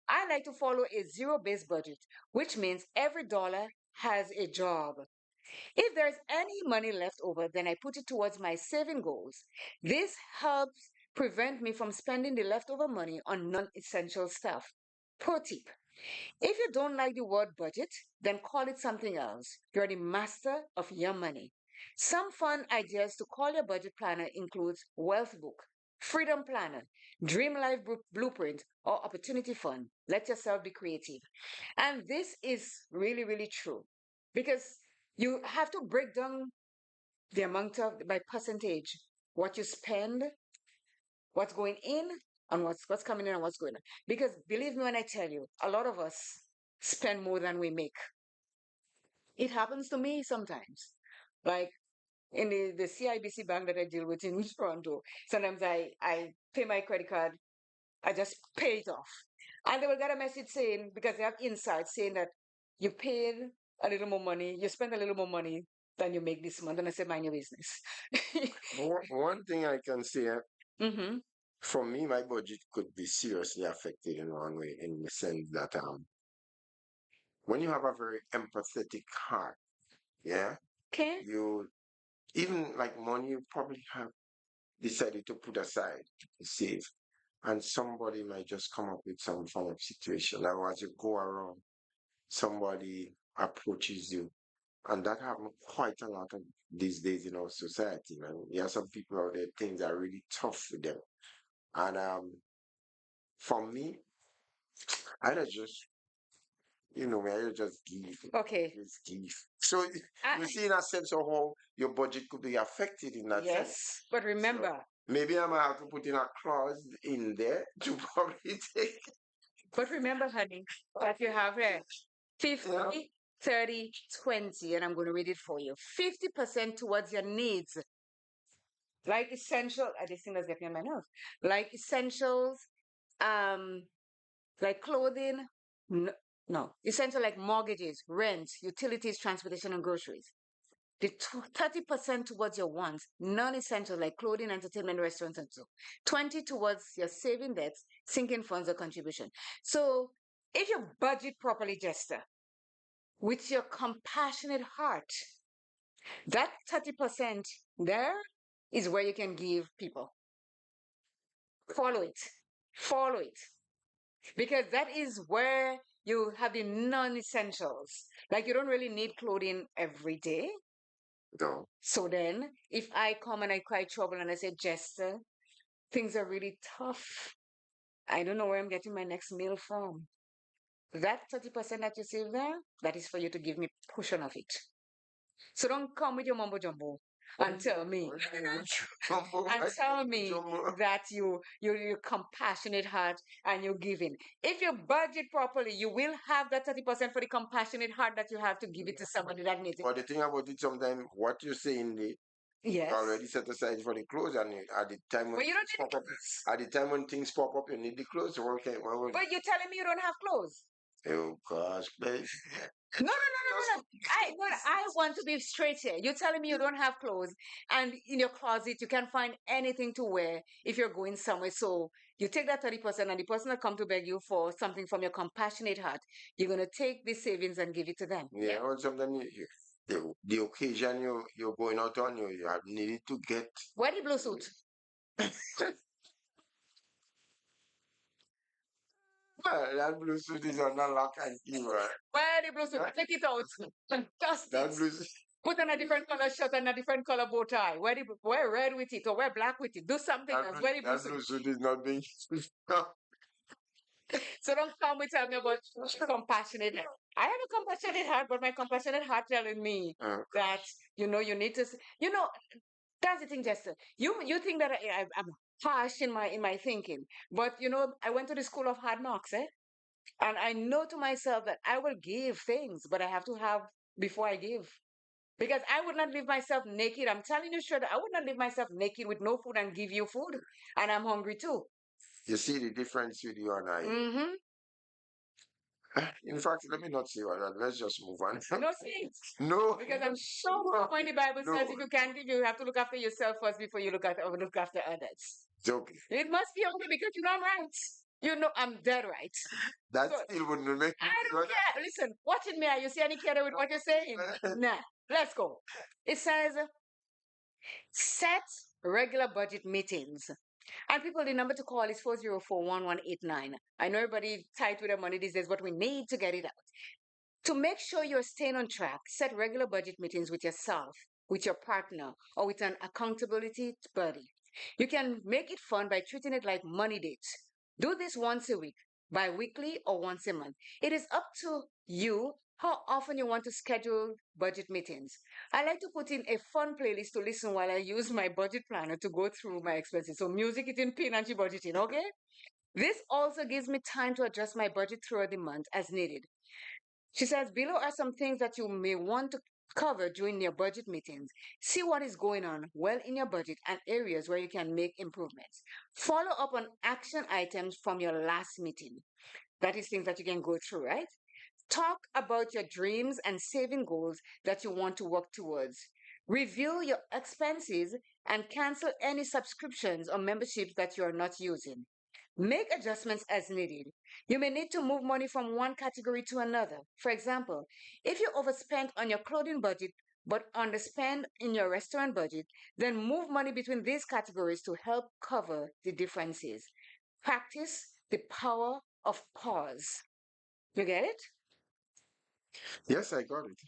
I like to follow a zero based budget, which means every dollar has a job. If there's any money left over, then I put it towards my saving goals. This helps prevent me from spending the leftover money on non essential stuff. Pro tip: if you don't like the word budget, then call it something else. You're the master of your money. Some fun ideas to call your budget planner includes Wealth Book, Freedom Planner, Dream Life Blueprint, or Opportunity Fund. Let yourself be creative. And this is really, really true because you have to break down the amount of by percentage what you spend, what's going in, and what's coming in and what's going on. Because believe me when I tell you, a lot of us spend more than we make. It happens to me sometimes. Like in the CIBC bank that I deal with in Toronto, sometimes I pay my credit card, I just pay it off. And they will get a message saying, because they have insights saying that you paid a little more money, you spend a little more money than you make this month. And I said, mind your business. One thing I can say, Mm-hmm. for me, my budget could be seriously affected in one way, in the sense that when you have a very empathetic heart, yeah, Okay. you even like money you probably have decided to put aside to save, and somebody might just come up with some form of situation. Like as you go around, somebody approaches you, and that happens quite a lot of these days in our society, man. There are some people out there, things are really tough for them. And for me, I don't just, I just give, Okay. just give. So I, you see, in a sense of how your budget could be affected in that sense. yes, but So remember, maybe I might have to put in a clause in there to probably take. honey, that you have here Yeah. 50, 30, 20, and I'm going to read it for you. 50% towards your needs, like essential, this thing that's getting on my nerves, like essentials, um, like clothing, no, no, essential like mortgages, rent, utilities, transportation, and groceries. The 30% towards your wants, non-essential like clothing, entertainment, restaurants, and so. 20 towards your saving debts, sinking funds, or contribution. So if you budget properly, Jester, with your compassionate heart, that 30% there is where you can give people. Follow it. Follow it. Because that is where you have the non-essentials. Like you don't really need clothing every day. No. So then, if I come and I cry trouble and I say, Jester, things are really tough. I don't know where I'm getting my next meal from. That 30% that you save there, that is for you to give me a portion of it. So don't come with your mumbo jumbo and tell me and tell me that you're compassionate heart and you're giving. If you budget properly, you will have that 30% for the compassionate heart that you have to give it to somebody that needs it. But the thing about it, sometimes what you say in the Yes. already set aside for the clothes, and at the time when But you don't things need pop up, at the time when things pop up, you need the clothes. So okay, well, But you're telling me you don't have clothes. oh gosh, babe. No, no, no, no, no, no. I want to be straight here. You're telling me you don't have clothes, and in your closet you can't find anything to wear if you're going somewhere. So you take that 30%, and the person that come to beg you for something from your compassionate heart, you're gonna take the savings and give it to them. Yeah, or sometimes the occasion you're going out on, you have needed to get. Wear the blue suit. Well, that blue suit is on a lock and key, right? Wear the blue suit. Take it out. Dust That it. blue suit. Put on a different color shirt and a different color bow tie. Wear red with it or wear black with it. Do something else. Wear the blue That suit. blue suit is not being used. So don't come and tell me about compassionate. I have a compassionate heart, but my compassionate heart telling me that you need to. That's the thing, Jester. You think that I'm harsh in my thinking, but I went to the school of hard knocks, eh? And I know to myself that I will give things, but I have to have before I give. Because I would not leave myself naked. I'm telling you straight, I would not leave myself naked with no food and give you food. And I'm hungry too. You see the difference with you and I. Mm-hmm. In fact, let me not say all that. Let's just move on. No sense. No, Because I'm sure when the Bible no. says if you can't give, you have to look after yourself first before you look after others. It's okay. It must be okay because I'm right. I'm dead right. That So still wouldn't make me I feel don't care. Listen, watching me, are you see any care with what you're saying? Nah. Let's go. It says set regular budget meetings. And people, the number to call is 404-1189. I know everybody tight with their money these days, but we need to get it out. To make sure you're staying on track, set regular budget meetings with yourself, with your partner, or with an accountability buddy. You can make it fun by treating it like money dates. Do this once a week, bi weekly, or once a month. It is up to you how often you want to schedule budget meetings. I like to put in a fun playlist to listen while I use my budget planner to go through my expenses. So, music is in pin and budgeting, okay? This also gives me time to adjust my budget throughout the month as needed. She says, below are some things that you may want to cover during your budget meetings. See what is going on well in your budget and areas where you can make improvements. Follow up on action items from your last meeting. That is things that you can go through, right? Talk about your dreams and saving goals that you want to work towards. Review your expenses and cancel any subscriptions or memberships that you are not using. Make adjustments as needed. You may need to move money from one category to another. For example, if you overspend on your clothing budget but underspend in your restaurant budget, then move money between these categories to help cover the differences. Practice the power of pause. You get it? Yes, I got it.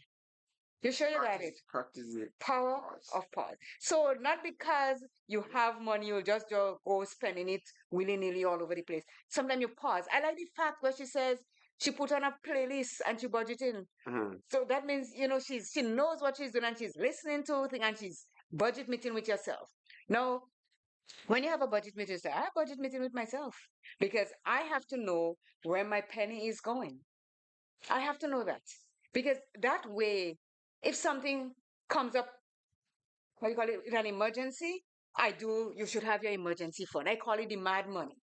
You sure you got it? Practice it. Power Pause. of pause. So not because you have money, you'll just go spending it willy-nilly all over the place. Sometimes you pause. I like the fact where she says she put on a playlist and she budgeting. Mhm. So that means, she knows what she's doing and she's listening to things and she's budget meeting with yourself. Now, when you have a budget meeting, you say, I have budget meeting with myself because I have to know where my penny is going. I have to know that because that way, if something comes up, what do you call it, an emergency, you should have your emergency fund. I call it the mad money.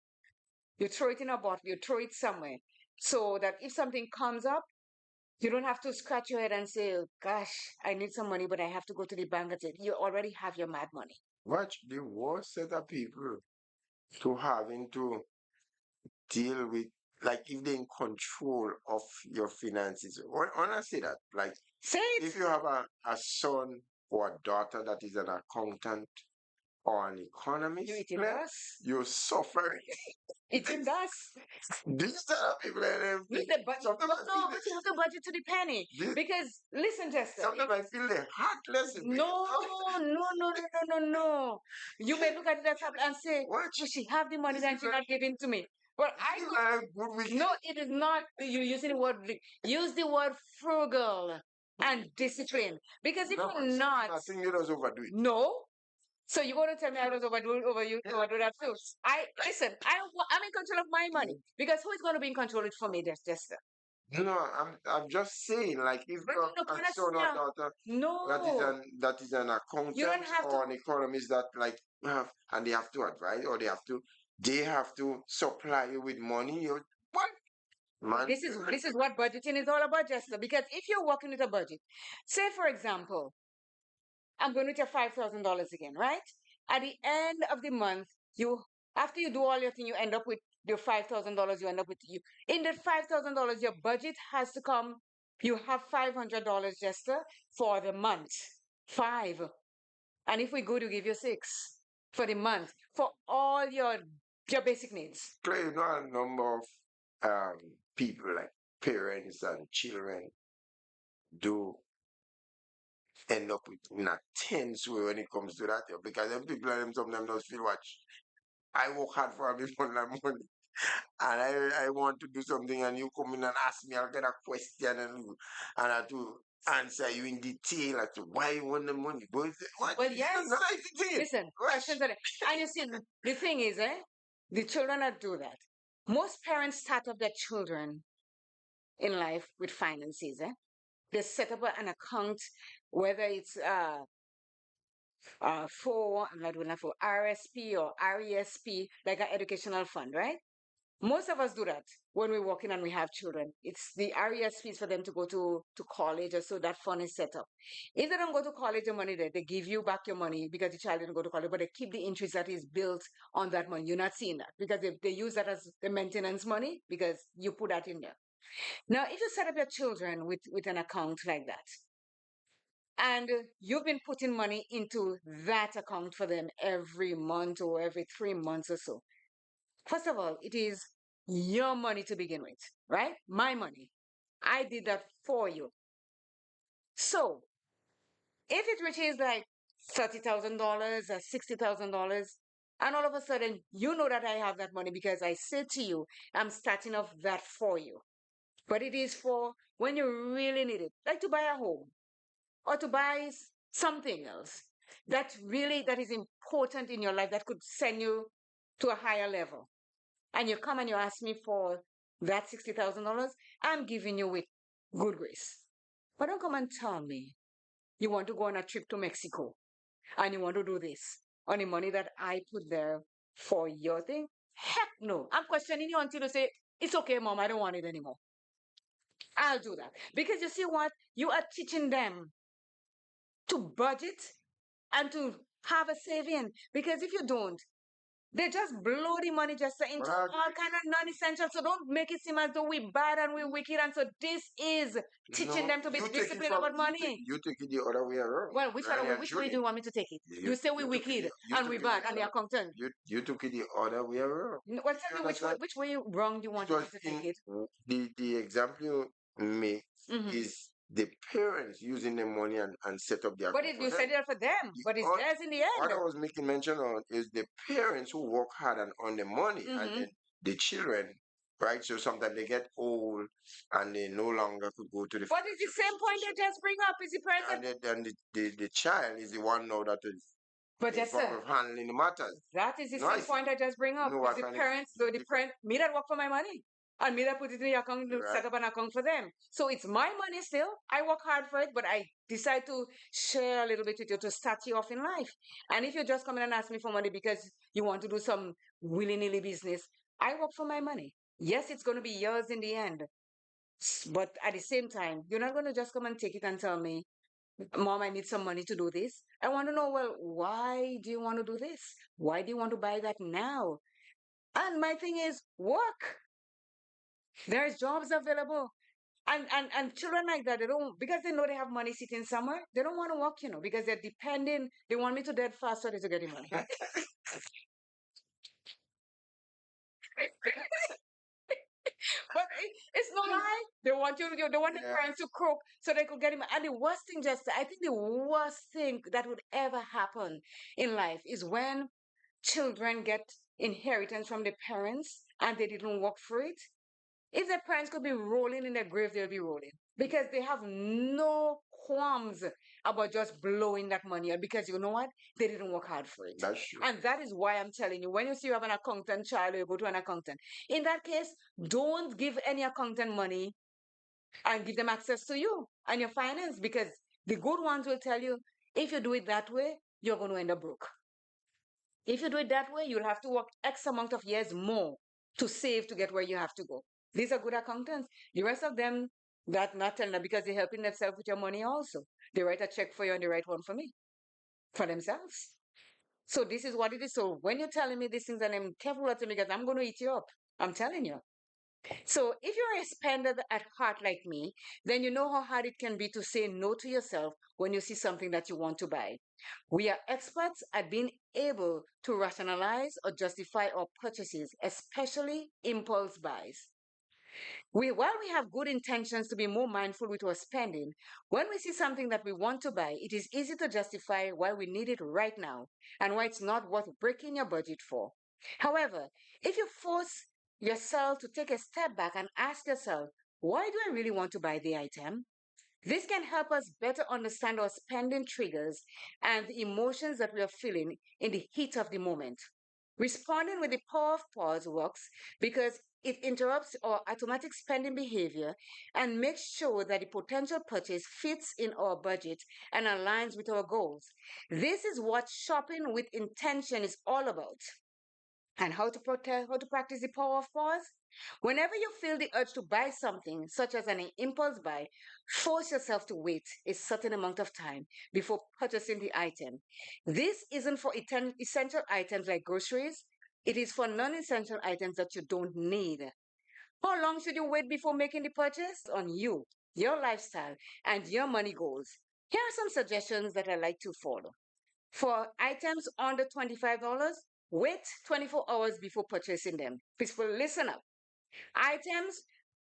You throw it in a bottle, you throw it somewhere so that if something comes up, you don't have to scratch your head and say, oh, gosh, I need some money, but I have to go to the bank and say, you already have your mad money. Watch the worst set of people to having to deal with, like, if they're in control of your finances. When I say that, like, Say if it. you have a son or a daughter that is an accountant or an You economist, eating dust. you're suffering. Eating dust. These type of people and With everything. the budget. Sometimes I feel No, but you have to budget to the penny. this, Because listen, Jester. sometimes I feel the heartless in me. No, no, no, no, no, no, no. You may look at that and say, What? well, she have the money This that is she not giving to me. Well, I feel could, like good weekend. no, it is not you using the word use the word frugal and discipline. Because if No, you're not, I think you just overdo it. no. So you're going to tell me I was overdo that too. I'm in control of my money because who is going to be in control of it for me? That's just No, I'm just saying, like, if but you no, have a that's son or not. daughter No, that is an you don't accountant have to. or an economist that, like, have, and they have to advise or they have to supply you with money. What, man? This is what budgeting is all about, Jester. Because if you're working with a budget, say for example, I'm going with your $5,000 again, right? At the end of the month, you after you do all your thing, you end up with your $5,000. You end up with you in that $5,000. Your budget has to come. You have $500, Jester, for the month. Five, and if we go to give you six for the month for all your basic needs. Clay, you know a number of people, like parents and children, do end up with in a tense way when it comes to that, because them people and them sometimes don't feel watch. I work hard for a bit money. and I want to do something, and you come in and ask me, I'll get a question, and I have to answer you in detail as to why you want the money. But what? Well, It's yes. not like the thing. Listen, Rush. questions are there. And you see, the thing is, the children that do that. Most parents start up their children in life with finances, They set up an account, whether it's for, I'm not doing that for RSP or RESP, like an educational fund, right? Most of us do that when we're working and we have children. It's the RESPs for them to go to college, or so that fund is set up. If they don't go to college, the money there, they give you back your money because the child didn't go to college, but they keep the interest that is built on that money. You're not seeing that because they use that as the maintenance money because you put that in there. Now, if you set up your children with an account like that, and you've been putting money into that account for them every month or every 3 months or so, first of all, it is your money to begin with, right? My money. I did that for you. So if it reaches like $30,000 or $60,000, and all of a sudden you know that I have that money because I said to you, I'm starting off that for you. But it is for when you really need it, like to buy a home or to buy something else that is important in your life that could send you to a higher level. And you come and you ask me for that $60,000, I'm giving you with good grace. But don't come and tell me you want to go on a trip to Mexico and you want to do this on the money that I put there for your thing. Heck no. I'm questioning you until you say, it's okay, mom, I don't want it anymore. I'll do that. Because you see what? You are teaching them to budget and to have a saving. Because if you don't, they just blow the money just into But all kind of non-essential. So don't make it seem as though we're bad and we're wicked. And so this is teaching no, them to be disciplined about money. you take it the other way around. Well, which Really other way? and Which way do truly. you want me to take it? You You say we're you took it wicked you and took we're it bad and the accountant. you took it the other way around. Well, You tell me understand? which way wrong you wanted me Because to in take it. the example you make Hmm. is the parents using the money and set up the But account it, for you them. said it for them, The, but it's o- theirs in the what end. I was making mention on is the parents who work hard and on the money, and Hmm. then the children, right? So sometimes they get old and they no longer could go to the But it's financial the same point I institution, just bring up. Is the parents that, and then the child is the one now that is but in just front of handling the matters. that is the You know, I same see. point I just bring You up. know Is what the kind of parents, so the parent, me that work for my money. And me that put it in the account to right? set up an account for them. So it's my money still. I work hard for it, but I decide to share a little bit with you to start you off in life. And if you just come in and ask me for money because you want to do some willy-nilly business, I work for my money. Yes, it's going to be yours in the end. But at the same time, you're not going to just come and take it and tell me, Mom, I need some money to do this. I want to know, well, why do you want to do this? Why do you want to buy that now? And my thing is work. There's jobs available. And children like that, they don't, because they know they have money sitting somewhere, they don't want to work, because they're depending. They want me to dead fast so they to get the money. But it's no lie. They want they want the Yeah. parents to cook so they could get him. And the worst thing, I think the worst thing that would ever happen in life is when children get inheritance from their parents and they didn't work for it. If their parents could be rolling in their grave, they'll be rolling because they have no qualms about just blowing that money out because you know what? They didn't work hard for it. That's true. And that is why I'm telling you, when you see you have an accountant child, you go to an accountant. In that case, don't give any accountant money and give them access to you and your finance because the good ones will tell you if you do it that way, you're going to end up broke. If you do it that way, you'll have to work X amount of years more to save to get where you have to go. These are good accountants. The rest of them, that not telling them because they're helping themselves with your money also. They write a check for you and they write one for me, for themselves. So this is what it is. So when you're telling me these things, and I'm careful what to me because I'm going to eat you up. I'm telling you. So if you're a spender at heart like me, then you know how hard it can be to say no to yourself when you see something that you want to buy. We are experts at being able to rationalize or justify our purchases, especially impulse buys. While we have good intentions to be more mindful with our spending, when we see something that we want to buy, it is easy to justify why we need it right now and why it's not worth breaking your budget for. However, if you force yourself to take a step back and ask yourself, why do I really want to buy the item? This can help us better understand our spending triggers and the emotions that we are feeling in the heat of the moment. Responding with the power of pause works because it interrupts our automatic spending behavior and makes sure that the potential purchase fits in our budget and aligns with our goals. This is what shopping with intention is all about. And how to practice the power of pause? Whenever you feel the urge to buy something, such as an impulse buy, force yourself to wait a certain amount of time before purchasing the item. This isn't for essential items like groceries. It is for non-essential items that you don't need. How long should you wait before making the purchase? On you, your lifestyle, and your money goals. Here are some suggestions that I like to follow. For items under $25, wait 24 hours before purchasing them. People, listen up. Items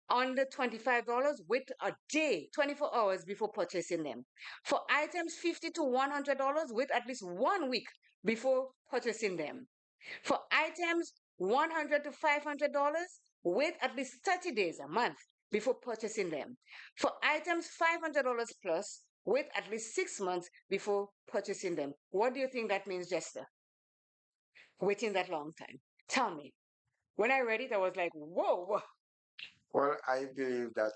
under $25, wait a day, 24 hours before purchasing them. For items $50 to $100, wait at least 1 week before purchasing them. For items $100 to $500, wait at least 30 days, a month, before purchasing them. For items $500 plus, wait at least 6 months before purchasing them. What do you think that means, Jester? Waiting that long time. Tell me. When I read it, I was like, whoa. Well, I believe that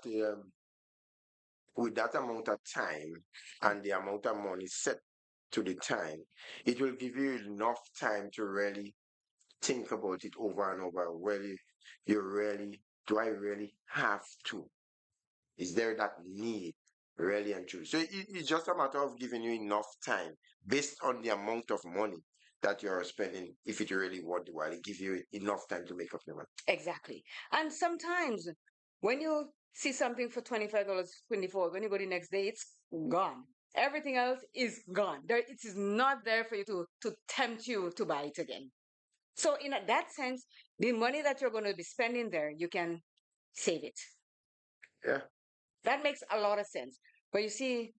with that amount of time and the amount of money set to the time, it will give you enough time to really think about it over and over. Do I really have to? Is there that need really and true? So it's just a matter of giving you enough time based on the amount of money that you're spending. If it really worth it while, it gives you enough time to make up your mind. Exactly. And sometimes when you see something for $25, 24, when you go the next day, it's gone. Everything else is gone. There, it is not there for you to tempt you to buy it again. So in that sense, the money that you're going to be spending there, you can save it. Yeah. That makes a lot of sense. But you see,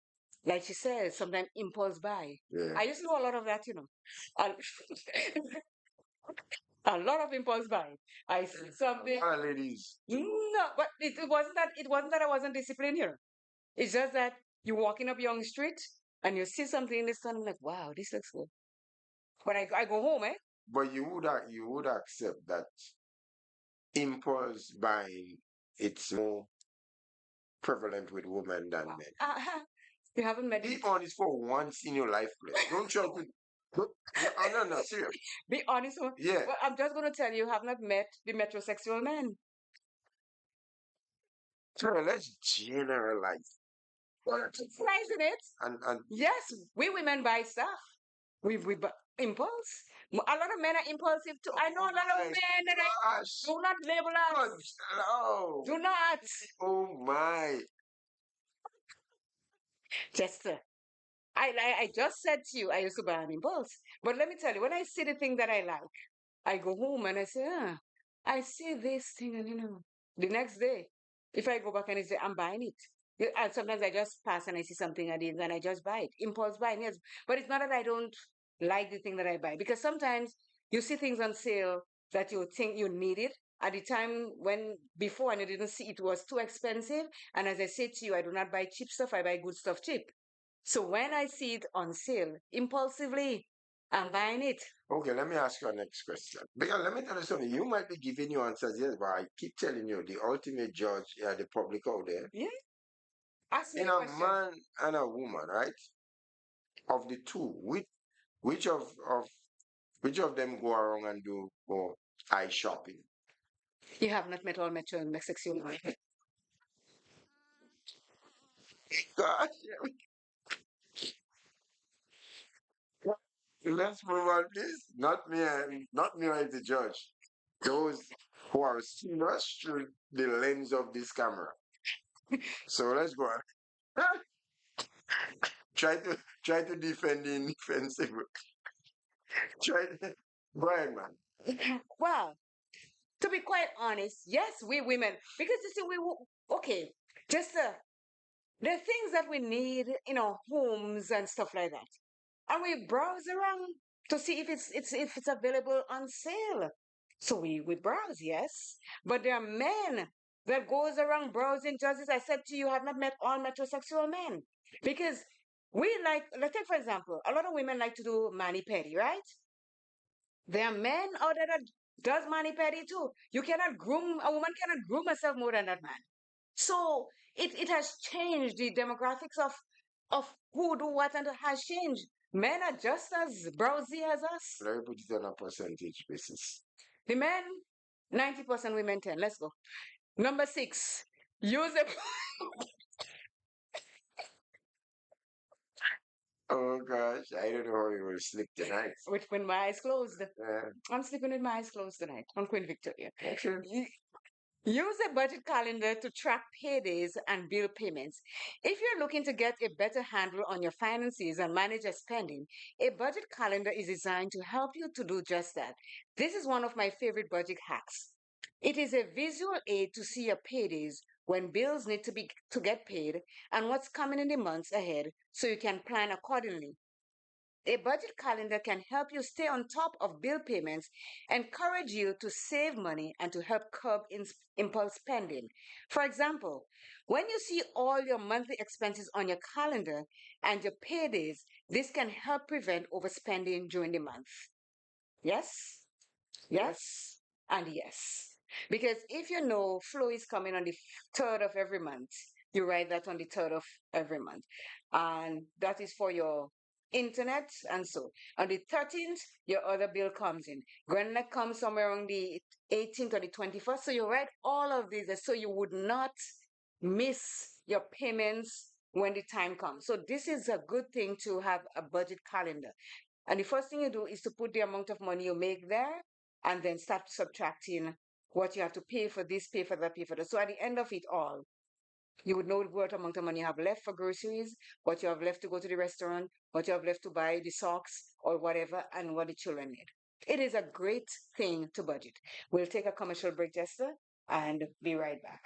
like she says, sometimes impulse buy. Yeah. I used to do a lot of that, A, a lot of impulse buy. I see something. Ladies. No, but it wasn't that I wasn't disciplined here. It's just that you're walking up young street and you see something in the sun, I'm like, wow, this looks good. But I go home, eh? But you would accept that impulse buying, it's more prevalent with women than men. You haven't met Be honest for once in your life, please. Don't try to. No, serious. Be honest. Yeah. Well, I'm just going to tell you, you have not met the metrosexual men. So let's generalize. It's nice, isn't it? And Yes, we women buy stuff. We buy impulse. A lot of men are impulsive too. I know a lot of my men that gosh. do not label God, us. no. Do not. Oh my. Jester, I just said to you, I used to buy an impulse. But let me tell you, when I see the thing that I like, I go home and I say, I see this thing, and the next day, if I go back and I say, I'm buying it. Yeah, and sometimes I just pass and I see something I did, and I just buy it. Impulse buying, yes. But it's not that I don't like the thing that I buy, because sometimes you see things on sale that you think you need it at the time when before and you didn't see it was too expensive. And as I said to you, I do not buy cheap stuff, I buy good stuff cheap. So when I see it on sale, impulsively, I'm buying it. Okay, let me ask you a next question. Because let me tell you something. You might be giving you answers, yes, but I keep telling you, the ultimate judge, the public out there, Yeah. Ask me in a a question. man and a woman, right? Of the two, which which of them go around and do more eye shopping? You have not met all Metro and Mexico. Gosh, let's move on, please. Not me as the judge. Those who are seeing us through the lens of this camera. So let's go on. Try to defend the indefensible. Try to, go ahead, man. Well, to be quite honest, yes, we women, because you see, okay, just the things that we need in our homes and stuff like that, and we browse around to see if it's available on sale. So we browse, yes. But there are men that goes around browsing just as I said to you, have not met all metrosexual men. Because we like, let's take for example, a lot of women like to do mani-pedi, right? There are men out there that does mani-pedi too. You cannot groom, a woman cannot groom herself more than that man. So it has changed the demographics of who do what and it has changed. Men are just as browsy as us. Let me put it on a percentage basis. The men, 90%, women 10. Let's go. Number six, use a Oh gosh, I don't know how you will sleep tonight. with my eyes closed. Uh, I'm sleeping with my eyes closed tonight on Queen Victoria. okay. Use a budget calendar to track paydays and bill payments. If you're looking to get a better handle on your finances and manage your spending, a budget calendar is designed to help you to do just that. This is one of my favorite budget hacks. It is a visual aid to see your paydays when bills need to get paid and what's coming in the months ahead so you can plan accordingly. A budget calendar can help you stay on top of bill payments, encourage you to save money, and to help curb impulse spending. For example, when you see all your monthly expenses on your calendar and your paydays, this can help prevent overspending during the month. Yes? Yes. Yes? And yes. Because if you know flow is coming on the third of every month, you write that on the third of every month. And that is for your internet and so. On the 13th, your other bill comes in. Grenlet comes somewhere on the 18th or the 21st. So you write all of these so you would not miss your payments when the time comes. So this is a good thing to have a budget calendar. And the first thing you do is to put the amount of money you make there and then start subtracting what you have to pay for this, pay for that, pay for that. So at the end of it all, you would know what amount of money you have left for groceries, what you have left to go to the restaurant, what you have left to buy the socks or whatever, and what the children need. It is a great thing to budget. We'll take a commercial break, Jester, and be right back.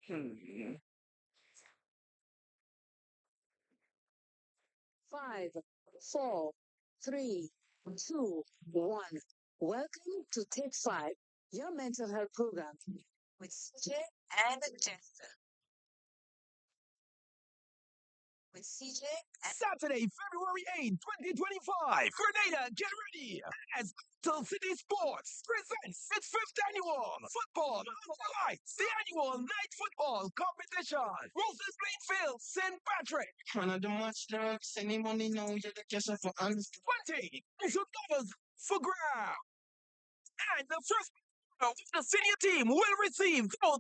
Hmm. Five, four, three, two, one. Welcome to Take Five, your mental health program with CJ and Jester. With CJ and Saturday, February 8th, 2025. Grenada, get ready as Till City Sports presents its fifth annual Football Under the Lights, the annual night football competition. Roses Plainfield, St. Patrick. One of the much drugs, any money know you're the just for honest. $20,000 for grab. And the first of the senior team will receive $4,000.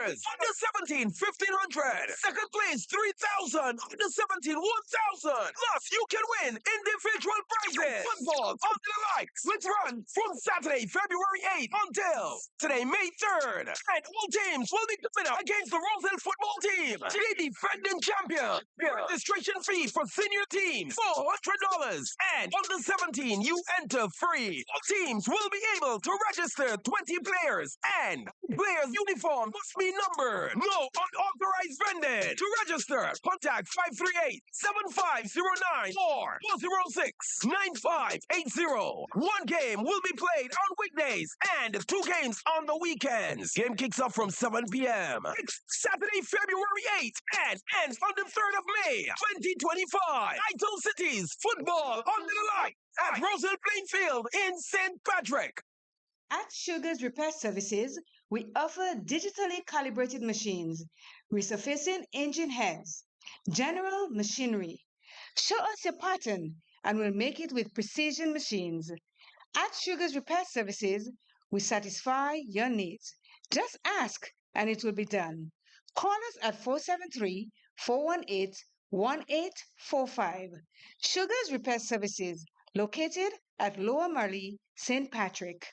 Under 17, 1,500. Second place, 3,000. Under 17, 1,000. Plus, you can win individual prizes. Football under the lights. Let's run from Saturday, February 8th until today, May 3rd. And all teams will be coming up against the Roselle football team, the defending champion. Registration fee for senior teams, $400. And under 17, you enter free. All teams will be able to register 20 players, and players' uniform must be numbered. No unauthorized vending. To register, contact 538-7509 or 406-9580. One game will be played on weekdays and two games on the weekends. Game kicks off from 7 p.m. It's Saturday, February 8th and ends on the 3rd of May, 2025. Idol Cities Football under the light at Roselle Plainfield in St. Patrick. At Sugar's Repair Services, we offer digitally calibrated machines, resurfacing engine heads, general machinery. Show us your pattern and we'll make it with precision machines. At Sugar's Repair Services, we satisfy your needs. Just ask and it will be done. Call us at 473 418 1845. Sugar's Repair Services, located at Lower Marley, St. Patrick.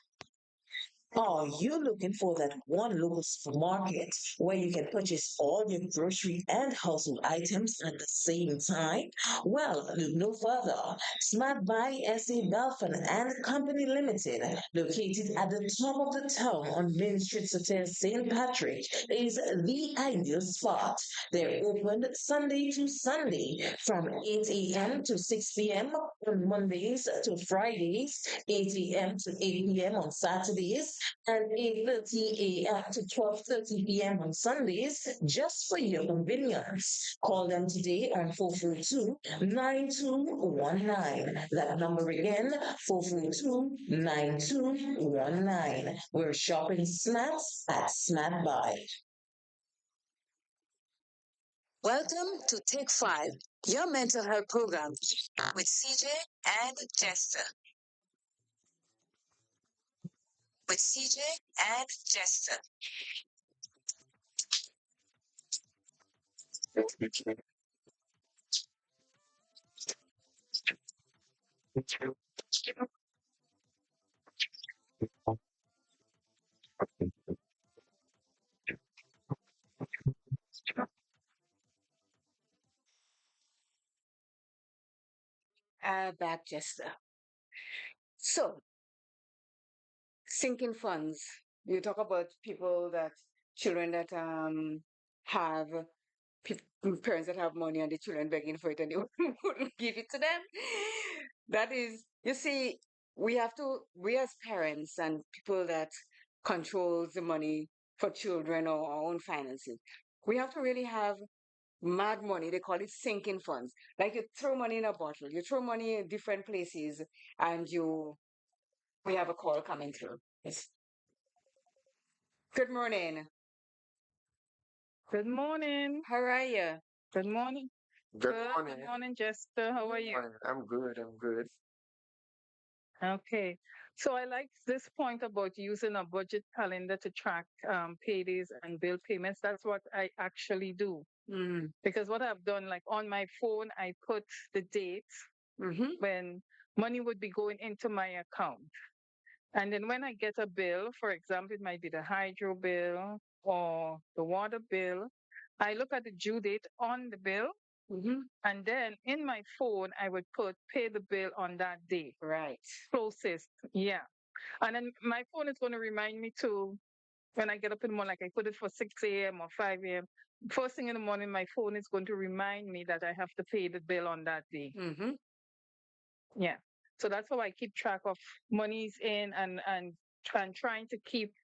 Are you looking for that one local supermarket where you can purchase all your grocery and household items at the same time? Well, look no further. Smart Buy SA Belfon and Company Limited, located at the top of the town on Main Street, Hotel St. Patrick, is the ideal spot. They're open Sunday to Sunday from 8 a.m. to 6 p.m. on Mondays to Fridays, 8 a.m. to 8 p.m. on Saturdays, and 8:30 a.m. to 12:30 p.m. on Sundays, just for your convenience. Call them today on 442-9219. That number again, 442-9219. We're shopping snacks at Snack Buy. Welcome to Take 5, your mental health program with CJ and Jester. With CJ and Jester. Back, Jester. So, sinking funds. You talk about people that children that have parents that have money and the children begging for it and they wouldn't give it to them. That is, you see, we as parents and people that controls the money for children or our own finances, we have to really have mad money. They call it sinking funds. Like you throw money in a bottle, you throw money in different places, and we have a call coming through. Yes. Good morning. Good morning. How are you? Good morning. Good Good. morning. Good morning, Jester. How are you? Morning. I'm good. I'm good. Okay. So I like this point about using a budget calendar to track paydays and bill payments. That's what I actually do. Mm. Because what I've done, like on my phone, I put the date Mm-hmm. when money would be going into my account. And then when I get a bill, for example, it might be the hydro bill or the water bill, I look at the due date on the bill. Mm-hmm. And then in my phone, I would put pay the bill on that day, Right. closest. Yeah. And then my phone is going to remind me to, when I get up in the morning, like I put it for 6 a.m. or 5 a.m. First thing in the morning, my phone is going to remind me that I have to pay the bill on that day. Mm-hmm. Yeah. So that's how I keep track of monies in and trying to keep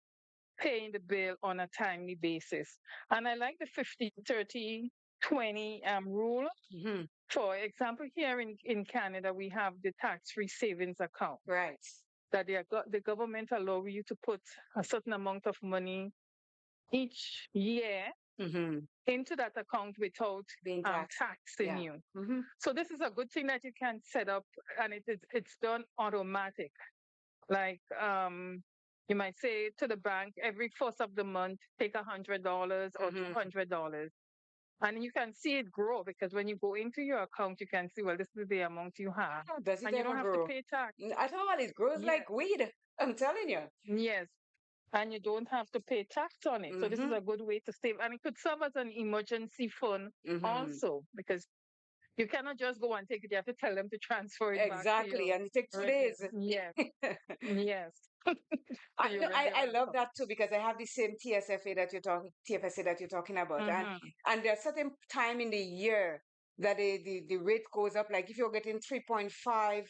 paying the bill on a timely basis. And I like the 50-30-20 rule. Mm-hmm. For example, here in Canada, we have the tax-free savings account Right. that the government allow you to put a certain amount of money each year Mm-hmm. into that account without Being taxed. taxing Yeah. you. Mm-hmm. So this is a good thing that you can set up, and it's done automatic. Like you might say to the bank every first of the month, take $100 or Mm-hmm. $200. And you can see it grow because when you go into your account, you can see, well, this is the amount you have. How does it And you ever don't have to grow? pay tax. At all, it grows Yes, like weed. I'm telling you. yes. And you don't have to pay tax on it. So this is Mm-hmm. a good way to save. And it could serve as an emergency fund Mm-hmm. also, because you cannot just go and take it. You have to tell them to transfer it back to Exactly. your And it takes 2 days. regular. Yes, yes. To I, your no, I regular love account. that too because I have the same TFSA that you're talking about, Mm-hmm. and there's certain time in the year that the rate goes up. Like if you're getting 3.5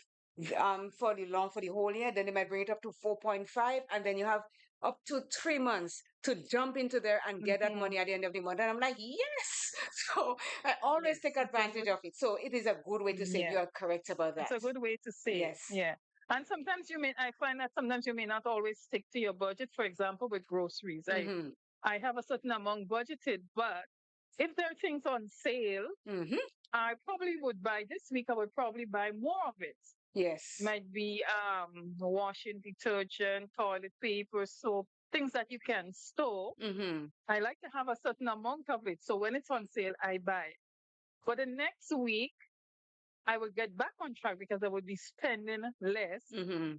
for the whole year, then they might bring it up to 4.5, and then you have up to 3 months to jump into there and get that Mm-hmm. money at the end of the month. And I'm like, yes. So I always Yes, take it's a advantage good. of it. So it is a good way to save. You Yeah, are correct about it's that. a good way to save. Yes. Yeah. And sometimes I find that sometimes you may not always stick to your budget. For example, with groceries, Mm-hmm. I have a certain amount budgeted, but if there are things on sale, Mm-hmm. I probably would buy this week. I would probably buy more of it. Yes. Might be washing detergent, toilet paper, soap, things that you can store. Mm-hmm. I like to have a certain amount of it. So when it's on sale, I buy it. For the next week, I would get back on track because I would be spending less, Mm-hmm.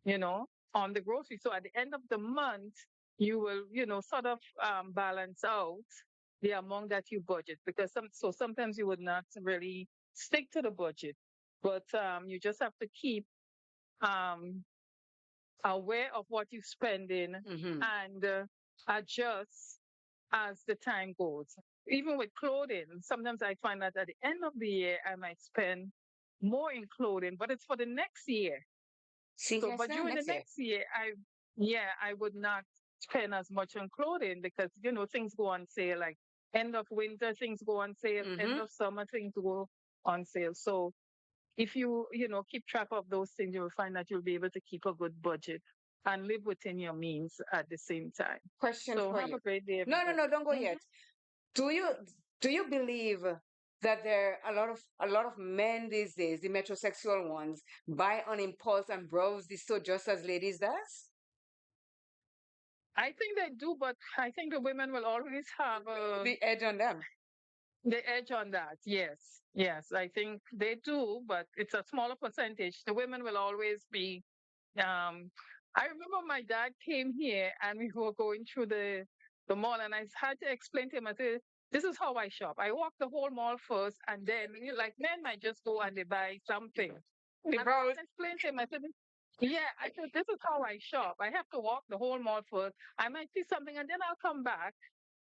you know. on the grocery. So at the end of the month, you will, sort of balance out the amount that you budget because sometimes you would not really stick to the budget, but you just have to keep um, aware of what you're spending Mm-hmm. and adjust as the time goes. Even with clothing, sometimes I find that at the end of the year, I might spend more in clothing, but it's for the next year. See, So, yes, but now during the next year. next year, I would not spend as much on clothing because, things go on sale. Like end of winter, things go on sale. Mm-hmm. End of summer, things go on sale. So if keep track of those things, you will find that you'll be able to keep a good budget and live within your means at the same time. Question So for have you. a great day, No, no, everybody. no, don't go Mhm. yet. Do you believe that there are a lot of men these days, the metrosexual ones, buy on impulse and browse the store just as ladies does? I think they do, but I think the women will always have The edge on them. the edge on that. Yes, yes, I think they do, but it's a smaller percentage. The women will always be. Um, I remember my dad came here and we were going through the mall, and I had to explain to him. I said, "This is how I shop. I walk the whole mall first, and then like men might just go and they buy something." The And browse. I explained to him. I said, "Yeah, I said this is how I shop. I have to walk the whole mall first. I might see something, and then I'll come back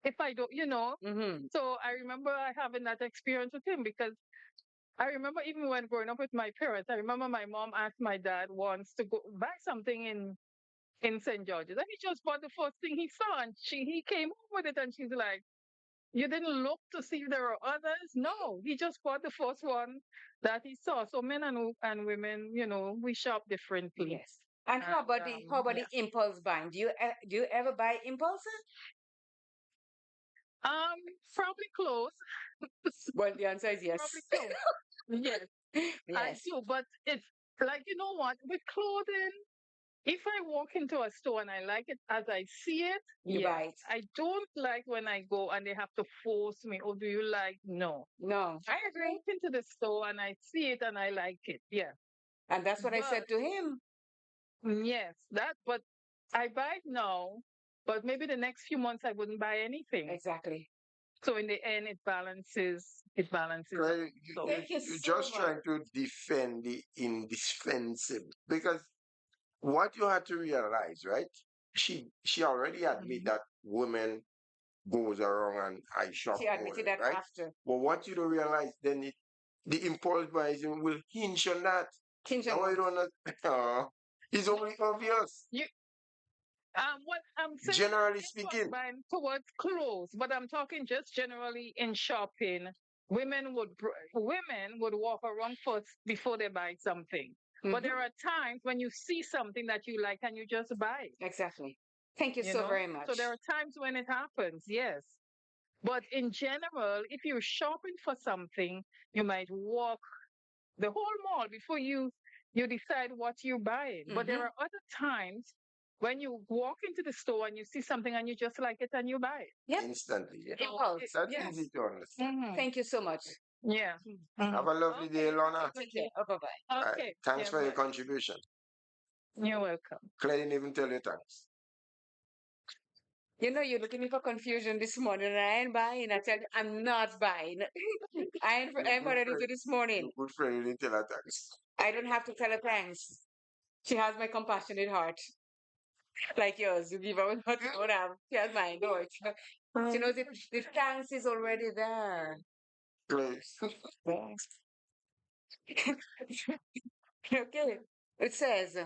if I don't." Mm-hmm. So I remember having that experience with him because I remember even when growing up with my parents, I remember my mom asked my dad once to go buy something in St. George's. And he just bought the first thing he saw, and he came home with it, and she's like, "You didn't look to see if there are others?" No, he just bought the first one that he saw. So men and women, we shop differently. Yes. And how And about the yeah. impulse buying? Do you ever buy impulse? Probably close. Well, the answer is Probably yes. close. Yes, I Yes. do. But it's like, you know what? With clothing, if I walk into a store and I like it as I see it, You yes. buy it. I don't like when I go and they have to force me. Oh, do you like? No. No, I I agree. walk into the store and I see it and I like it. Yeah. And that's what I But said to him. yes, but I buy it now, but maybe the next few months I wouldn't buy anything. Exactly. So in the end, it balances out. Well, So Thank you you're so just much. trying to defend the indefensible because what you had to realize, right? She already admit mhm. that women goes around and I shop She more, admitted that right? after. But what you don't realize then the impulse buying will hinge on that. Kinshon And what you what? don't it's only obvious, You what I'm saying generally impulse speaking. buying towards clothes, but I'm talking just generally in shopping. Women would walk around first before they buy something. But Mm-hmm. there are times when you see something that you like and you just buy it, Exactly. Thank you you so know? very So there much. are times when it happens, yes. But in general, if you're shopping for something, you might walk the whole mall before you decide what you're buying. But there Mm-hmm. are other times when you walk into the store and you see something and you just like it and you buy it. Yep. Instantly. Yeah. So Impulse. That's Yes. easy to understand. Thank you so much. yeah. Have a lovely day, Okay. Lorna. Take care. Oh, bye-bye. Okay. Thanks Yeah. for your Bye. contribution. You're welcome. Claire didn't even tell you thanks. You're looking me for confusion this morning, and I ain't buying. I tell you, I'm not buying. You I ain't good already friend. do this morning. You good friend, you didn't tell her thanks. I don't have to tell her thanks. She has my compassionate heart, like yours. You give her what you don't have. She has mine. No, she knows it. The thanks is already there. Claire, Okay. It says,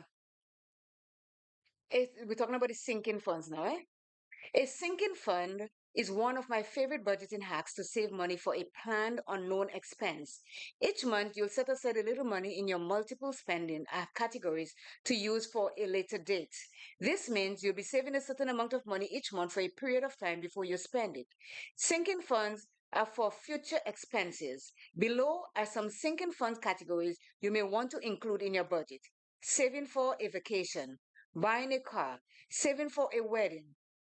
we're talking about the sinking funds now, eh? A sinking fund is one of my favorite budgeting hacks to save money for a planned unknown expense. Each month, you'll set aside a little money in your multiple spending categories to use for a later date. This means you'll be saving a certain amount of money each month for a period of time before you spend it. Sinking funds are for future expenses. Below are some sinking funds categories you may want to include in your budget: saving for a vacation, buying a car, saving for a wedding,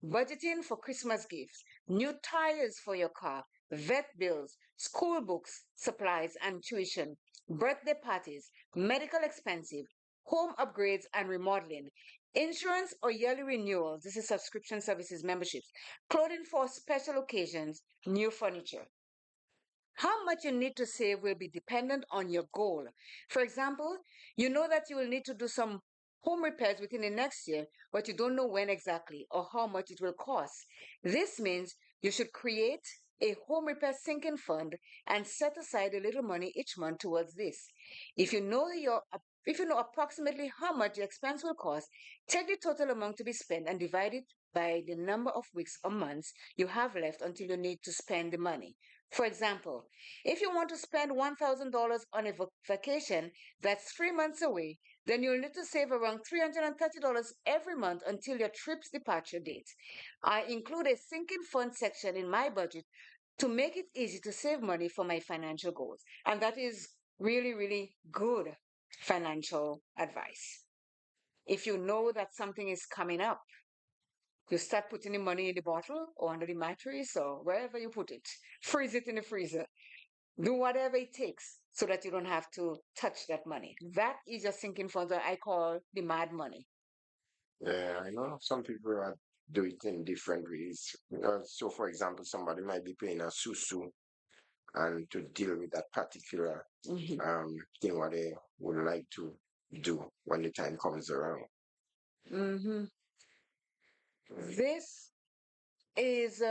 budgeting for Christmas gifts, new tires for your car, vet bills, school books, supplies and tuition, birthday parties, medical expenses, home upgrades and remodeling. Insurance or yearly renewals. This is subscription services memberships. Clothing for special occasions. New furniture. How much you need to save will be dependent on your goal. For example, you know that you will need to do some home repairs within the next year, but you don't know when exactly or how much it will cost. This means you should create a home repair sinking fund and set aside a little money each month towards this. If you know your if you know approximately how much the expense will cost, take the total amount to be spent and divide it by the number of weeks or months you have left until you need to spend the money. For example, if you want to spend $1,000 on a vacation that's 3 months away, then you'll need to save around $330 every month until your trip's departure date. I include a sinking fund section in my budget to make it easy to save money for my financial goals. And that is really, really good financial advice. If you know that something is coming up, you start putting the money in the bottle or under the mattress or wherever you put it. Freeze it in the freezer. Do whatever it takes so that you don't have to touch that money. That is your sinking fund that I call the mad money. Yeah, I know some people do it in different ways. So, for example, somebody might be paying a susu and to deal with that particular Mhm. thing what they would like to do when the time comes around. Mhm. This is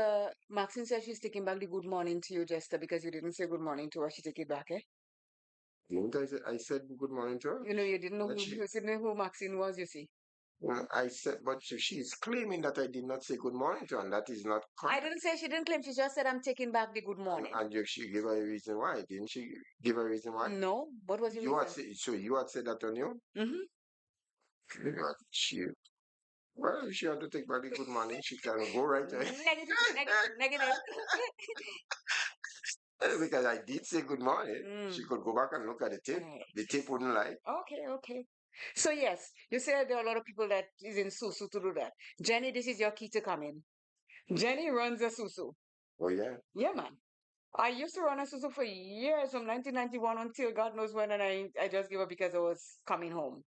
Maxine says she's taking back the good morning to you, Jester, because you didn't say good morning to her. She take it back, eh? Didn't I said good morning to her? You know, you didn't know But who you didn't know who Maxine was, you see. I said, but she's claiming that I did not say good morning to her, and that is not I correct. didn't say she didn't claim, she just said I'm taking back the good morning. And she gave a reason why, didn't she? Give a reason why? No, what was your You had reason? so you had said that on you? Mm-hmm. She well, if she had to take back the good morning, she can go right ahead. Negative, negative, negative. Because I did say good morning. Mm. She could go back and look at the tape. Right. The tape wouldn't lie. Okay, okay. So yes, you said there are a lot of people that is in Susu to do that. Jenny, this is your key to come in. Jenny runs a Susu. Oh yeah. Yeah, man. I used to run a Susu for years from 1991 until God knows when, and I just gave up because I was coming home.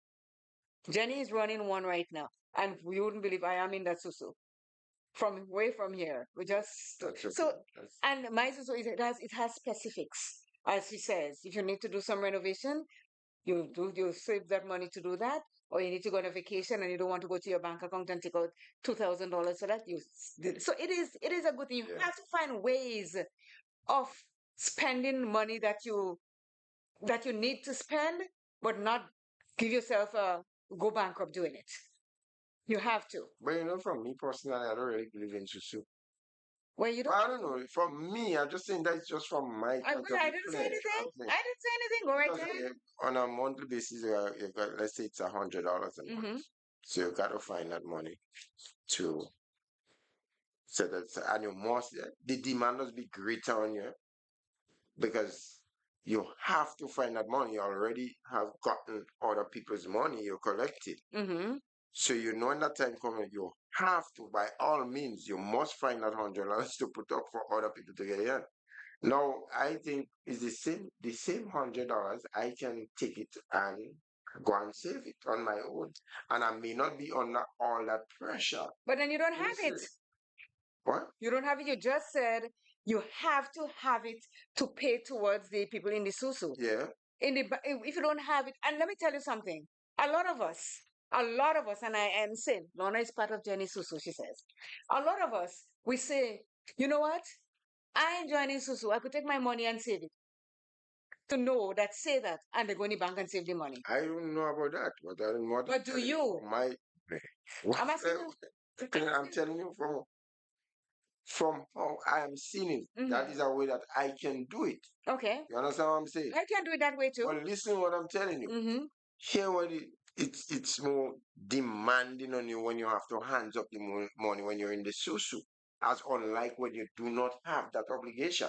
Jenny is running one right now, and you wouldn't believe I am in that Susu from way from here. We just That's okay. so That's, and my Susu is it has specifics. As she says, if you need to do some renovation, you save that money to do that, or you need to go on a vacation and you don't want to go to your bank account and take out $2,000 so that you did. So it is a good thing. You yeah. have to find ways of spending money that you need to spend, but not give yourself a go bankrupt doing it. You have to. But for me personally, I don't really believe in susu. Well, you don't. I don't know. For me, I'm just saying that's just from my I, point of I didn't say play. anything. I'm saying I didn't say anything. Go right because ahead. on a monthly basis, you got, let's say it's $100 a month. Mm-hmm. So you got to find that money to so that's and you must the demand must be greater on you because you have to find that money. You already have gotten other people's money you collected. Mm-hmm. So you know when that time coming, you have to, by all means, you must find that $100 to put up for other people to get in. Now I think it's the same $100. I can take it and go and save it on my own, and I may not be under all that pressure. But then you don't You have see it. what? You don't have it. You just said you have to have it to pay towards the people in the susu. Yeah, If you don't have it, and let me tell you something. A lot of us, and I am saying, Lorna is part of Jenny Susu. She says, a lot of us, we say, you know what? I ain't joining Susu. I could take my money and save it. To know that say that, and they go in the bank and save the money. I don't know about that, but I don't know what But do you? my. I'm asking you. I'm telling you from how I am seeing it. That is Mm-hmm. a way that I can do it. Okay. You understand what I'm saying? I can do it that way too. But listen what I'm telling you. Mm-hmm. Here what it's more demanding on you when you have to hands up the money when you're in the susu, as unlike when you do not have that obligation.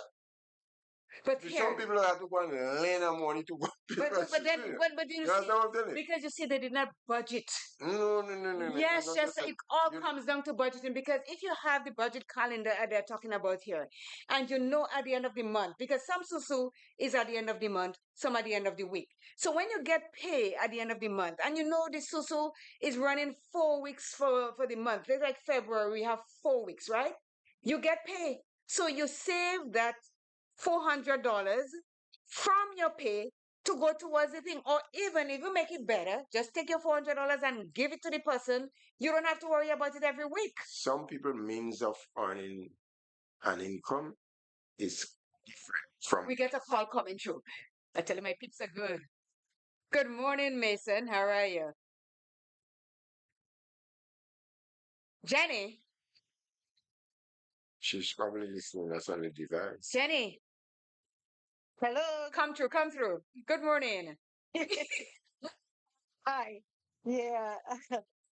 But Some here, people have to go and lend them money to go pay but for but then situation. but you You see, understand what I'm telling you? because you see they did not budget. No, no, no, no, no. Yes, That's yes, just it all you, comes down to budgeting because if you have the budget calendar that they're talking about here, and you know at the end of the month, because some susu is at the end of the month, some at the end of the week. So when you get paid at the end of the month, and you know the susu is running 4 weeks for the month, it's like February, we have 4 weeks, right? You get paid. So you save that $400 from your pay to go towards the thing. Or even if you make it better, just take your $400 and give it to the person. You don't have to worry about it every week. some people means of earning an income is different from We get a call coming through. I tell you, my peeps are good. Good morning, Mason. How are you? Jenny? she's probably listening us on the device. Jenny, Hello. come through, come through. Good morning. Hi. Yeah.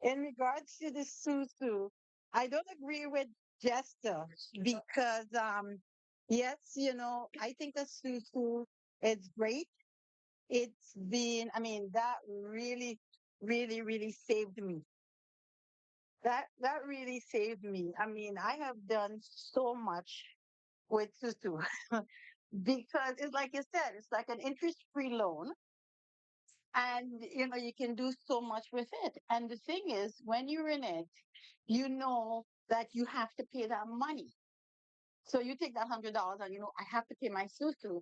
In regards to the susu, I don't agree with Jester because yes, I think the susu is great. It's been, I mean, that really, really, really saved me. That really saved me. I mean, I have done so much with susu because it's like you said, it's like an interest-free loan, and you can do so much with it. And the thing is, when you're in it, you know that you have to pay that money. So you take that $100 and I have to pay my susu.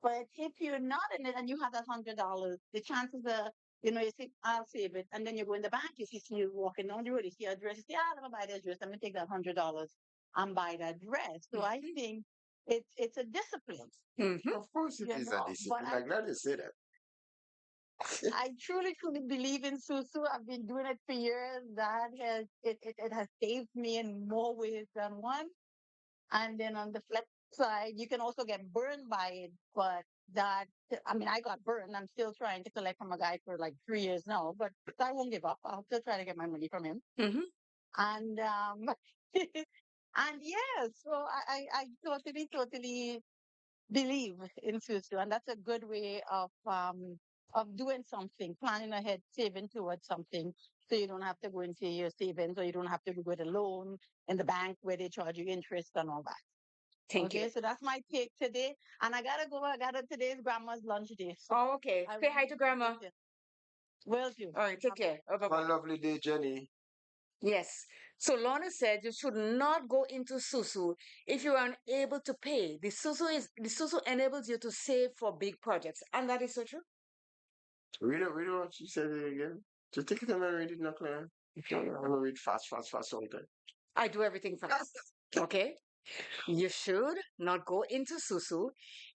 But if you're not in it and you have that $100, the chances are, you say, I'll save it. And then you go in the bank, you see you walking down the road, you see a dress, you say, let me buy this dress, let me take that $100 and buy that dress. So I think it's a discipline, Mm-hmm. Of course it is a but discipline. I'm glad you say that. I truly, truly believe in Susu. I've been doing it for years. It has saved me in more ways than one. And then on the flip side, you can also get burned by it. But that, I mean, I got burned. I'm still trying to collect from a guy for like 3 years now, but I won't give up. I'll still try to get my money from him. Mm-hmm. And and yeah, so I totally, totally believe in Susu, and that's a good way of doing something, planning ahead, saving towards something, so you don't have to go into your savings, or you don't have to go with a loan in the bank where they charge you interest and all that. Thank you. Okay, so that's my take today, and I gotta go. I gotta today's grandma's lunch day, so Oh, okay. I Say will hi to grandma. will do. All right, take care. Oh, Have a bye-bye. lovely day, Jenny. Yes. So Lorna said you should not go into susu if you are unable to pay. The susu enables you to save for big projects, and that is so true. Read it what she said it again. Just take it and read it, not clear. I'm gonna read fast, fast, fast something. I do everything fast. Okay. You should not go into susu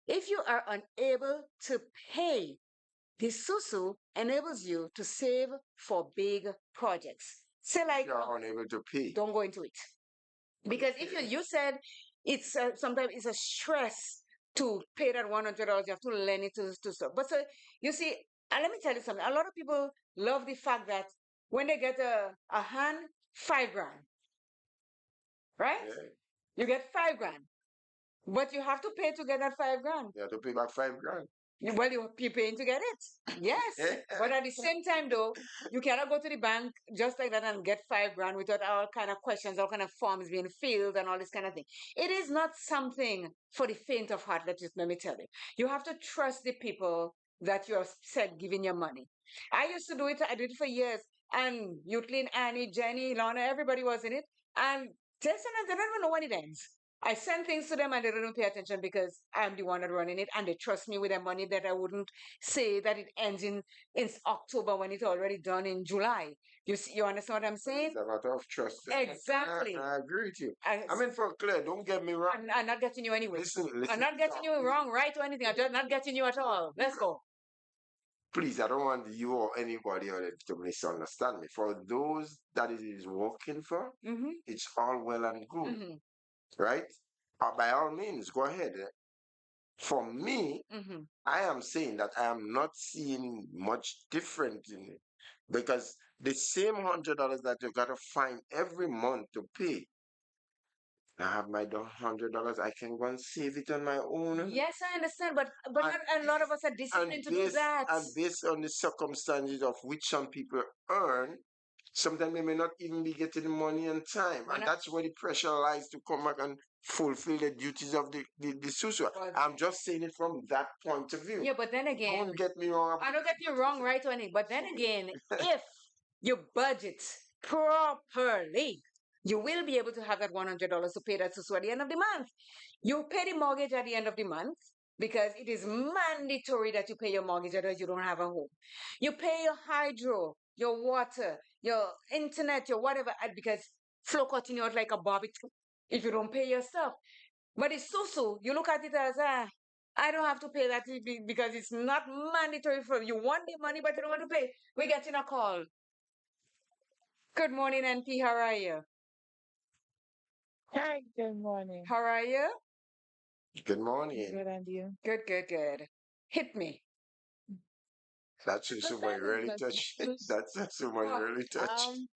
if you are unable to pay. The susu enables you to save for big projects. Say like, You are unable to pay. don't go into it. Because if you said it's sometimes it's a stress to pay that $100, you have to learn it to stuff. But so you see, and let me tell you something. A lot of people love the fact that when they get a hand, 5 grand, right? Yeah. You get 5 grand, but you have to pay to get that 5 grand. You have to pay back 5 grand. Well, you're paying to get it. Yes. But at the same time, though, you cannot go to the bank just like that and get 5 grand without all kind of questions, all kind of forms being filled and all this kind of thing. It is not something for the faint of heart, let me tell you. You have to trust the people that you have said giving your money. I used to do it, I did it for years. And Euclid, Annie, Jenny, Lana, everybody was in it. And they sometimes they don't even know when it ends. I send things to them and they don't pay attention because I'm the one that running it and they trust me with their money that I wouldn't say that it ends in October when it's already done in July. You understand what I'm saying? It's a matter of trust. Exactly. I agree with you. I, I mean, for Claire, don't get me wrong. I'm not getting you anyway. Listen, I'm listen. not getting you wrong, right, or anything. I'm just not getting you at all. Let's go. Please, I don't want you or anybody else to misunderstand me. For those that it is working for, Mm-hmm. it's all well and good, Mm-hmm. right? By all means, go ahead. For me, Mm-hmm. I am saying that I am not seeing much different in it because the same $100 that you gotta find every month to pay, I have my $100. I can go and save it on my own. Yes, I understand, but And, not a lot of us are and disciplined to do based that. and based on the circumstances of which some people earn, sometimes they may not even be getting the money on time. We're And not. that's where the pressure lies to come back and fulfill the duties of the SUSU. But I'm just saying it from that point of view. yeah, but then again, Don't get me wrong. I don't get you wrong, right, Tony? But then again, if you budget properly, you will be able to have that $100 to pay that susu at the end of the month. You pay the mortgage at the end of the month because it is mandatory that you pay your mortgage, otherwise you don't have a home. You pay your hydro, your water, your internet, your whatever, because flow cutting you out like a barbecue if you don't pay your stuff. But it's so you look at it as I don't have to pay that because it's not mandatory for you. Want the money, but you don't want to pay. We're getting a call. Good morning, NP. How are you? Hi, good morning. How are you? Good morning. Good, and you? Good, good, good. Hit me. That's The SUSU boy fact is really that touch. this, That's SUSU boy Oh, really touch. um,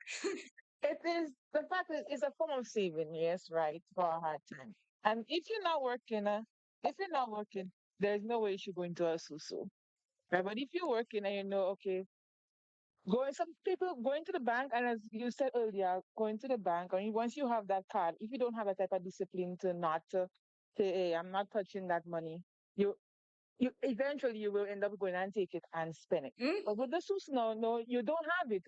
it is the fact is it's a form of saving, yes, right, for a hard time. And if you're not working, there's no way you should go into a susu, right? But if you're working and you know, okay, going some people going to the bank, and as you said earlier, going to the bank, and once you have that card, if you don't have that type of discipline to not say, hey, I'm not touching that money, you you eventually you will end up going and take it and spend it. mm? But with the susu now, no, you don't have it.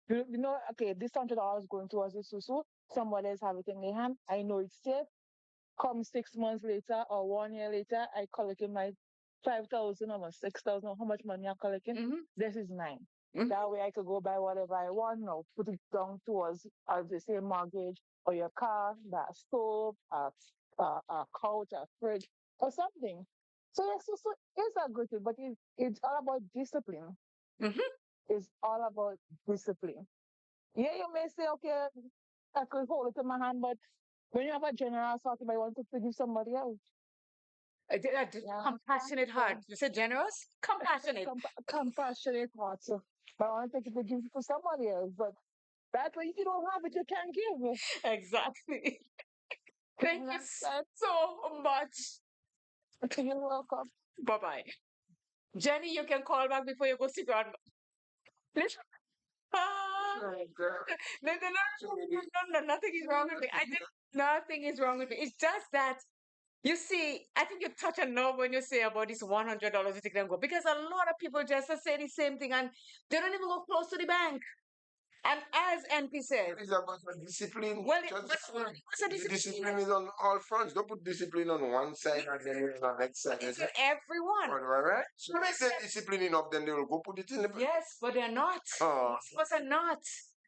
You know, okay, this $100 going towards the susu, somebody else have it in their hand. I know it's safe. Come 6 months later or 1 year later, I collected my 5,000 or my 6,000 or how much money I'm collecting. Mm-hmm. This is mine. Mm-hmm. That way I could go buy whatever I want now, put it down towards, as they say, mortgage or your car, that stove, a couch, a fridge, or something. So yes, so it's a good thing, but it's all about discipline. Mm-hmm. It's all about discipline. Yeah, you may say, okay, I could hold it in my hand, but when you have a generosity, I want to give somebody else. Yeah, Compassionate heart. yeah. You said generous? Compassionate. Compassionate heart. So, but I want to take it to give it to somebody else. But that way, if you don't have it, you can't give. Exactly. Thank you That, so much. you're welcome. Bye bye. Jenny, you can call back before you go see grandma. Listen. Ah, no, no, no, nothing is wrong with me. I think nothing is wrong with me. It's just that you see, I think you touch a nerve when you say about this $100 you take them go because a lot of people just say the same thing and they don't even go close to the bank. And as NP says, It's about discipline. well, Just what's a the discipline? discipline is on all fronts. Don't put discipline on one side and then on the next side. It's in everyone. All right. So they say discipline enough, then they will go put it in the. Yes, but they're not. Oh. Most of us are not.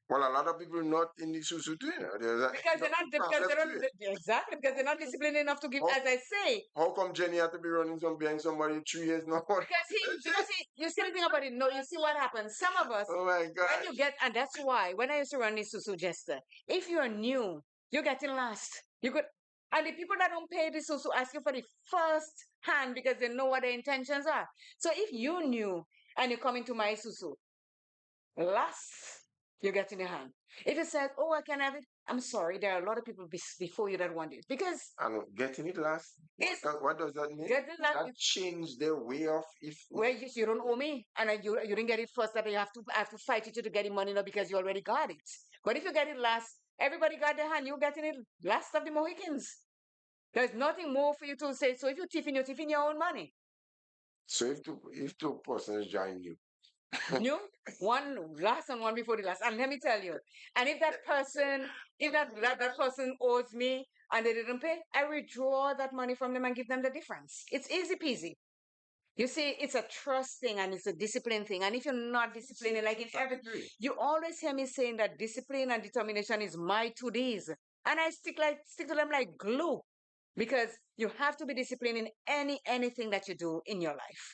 Well, a lot of people not in the susu too. There's a Because they're not because process they to don't it. exactly because they're not disciplined enough to give How, as I say. how come Jenny had to be running some behind somebody 3 years now? Because you see the thing about it. No, you see what happens. Some of us Oh my when God. you get and that's why when I used to run this susu Jester, if you're new, you're getting last. You could and the people that don't pay the susu ask you for the first hand because they know what their intentions are. So if you knew and you come into my susu, last you get in your hand. If it says, "Oh, I can have it," I'm sorry, there are a lot of people before you that want it because And getting it last. it's What does that mean? getting last. That changed their way of if. Where you don't owe me and you didn't get it first, that you have to fight you to get the money now because you already got it. But if you get it last, everybody got their hand. You getting it last of the Mohicans. There's nothing more for you to say. So if you're tipping your own money. So if two persons join you, You one last and one before the last. And let me tell you, and if that person, if that person owes me and they didn't pay, I withdraw that money from them and give them the difference. It's easy peasy. You see, it's a trust thing and it's a discipline thing. And if you're not disciplined, like in everything, you always hear me saying that discipline and determination is my 2Ds. And I stick to them like glue because you have to be disciplined in anything that you do in your life.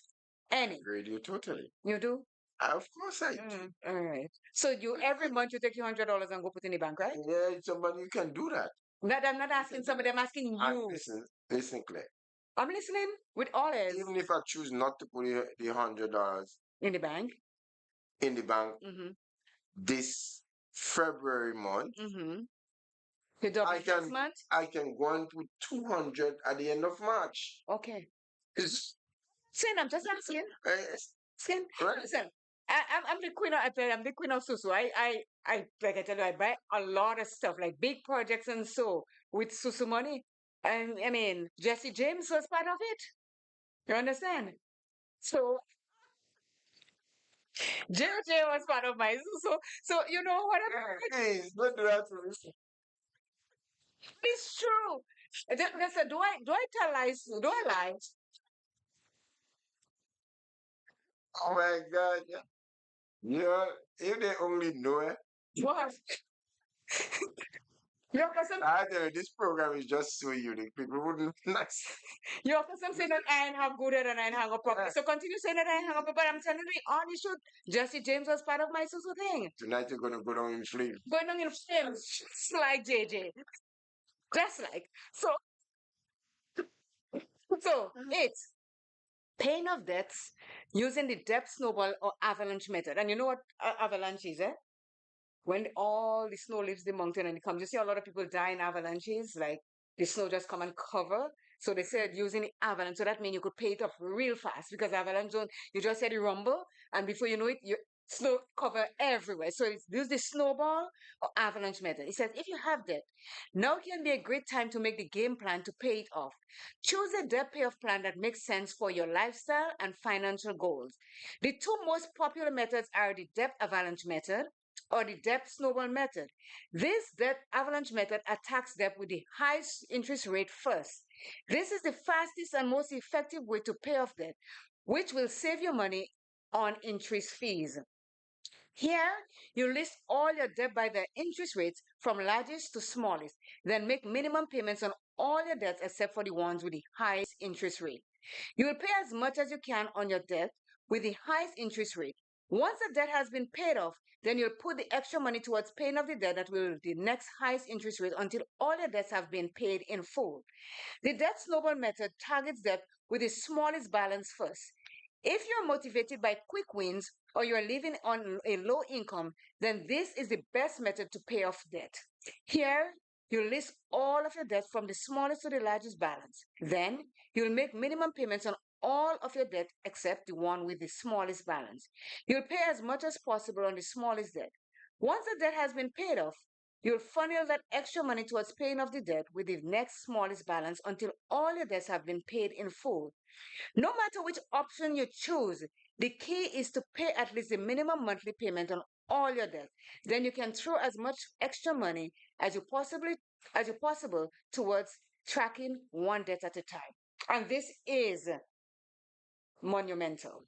Any. agree you totally. You do? Of course I do. All right. So you every month you take your $100 and go put in the bank, right? Yeah, somebody you can do that. Not, I'm not asking somebody, I'm asking And you. listen, Claire. I'm listening with all ears. Even if I choose not to put the $100 In the bank. in the bank Mm-hmm. this February month, Mm-hmm. You double I it next can month? I can go on to 200 at the end of March. Okay. It's, Sin, I'm just asking. uh, Sin, right? listen. I'm the queen of, I tell you, I'm the queen of Susu. Like I tell you, I buy a lot of stuff, like big projects and so with Susu money. And I mean, Jesse James was part of it. You understand? So JJ was part of my Susu. So you know what I'm Hey, don't do that to me. It's true. They said, do I tell lies? Do I lie? Oh my God. Yeah, if they only know it. What? Your cousin, I tell you, this program is just so unique. People wouldn't not. your cousin say that I ain't have good head and I ain't hang up properly. So continue saying that I ain't hang up, but I'm telling you, on the shoot, Jesse James was part of my Susu thing. Tonight you're gonna go down in flames. Going on in flames, just like JJ. Just like. So it's pain of deaths using the depth snowball or avalanche method. And you know what avalanche is, eh? When all the snow leaves the mountain and it comes, you see a lot of people die in avalanches, like the snow just come and cover. So they said using the avalanche, so that means you could pay it off real fast because avalanche zone, you just said the rumble, and before you know it, you snow cover everywhere. So it's use the snowball or avalanche method. It says if you have debt, now can be a great time to make the game plan to pay it off. Choose a debt payoff plan that makes sense for your lifestyle and financial goals. The two most popular methods are the debt avalanche method or the debt snowball method. This debt avalanche method attacks debt with the highest interest rate first. This is the fastest and most effective way to pay off debt, which will save you money on interest fees. Here, you list all your debt by their interest rates from largest to smallest, then make minimum payments on all your debts except for the ones with the highest interest rate. You will pay as much as you can on your debt with the highest interest rate. Once the debt has been paid off, then you'll put the extra money towards paying off the debt that will the next highest interest rate until all your debts have been paid in full. The debt snowball method targets debt with the smallest balance first. If you're motivated by quick wins or you're living on a low income, then this is the best method to pay off debt. Here, you list all of your debt from the smallest to the largest balance. Then, you'll make minimum payments on all of your debt except the one with the smallest balance. You'll pay as much as possible on the smallest debt. Once the debt has been paid off, you'll funnel that extra money towards paying off the debt with the next smallest balance until all your debts have been paid in full. No matter which option you choose, the key is to pay at least the minimum monthly payment on all your debt. Then you can throw as much extra money as you possible towards tracking one debt at a time. And this is monumental.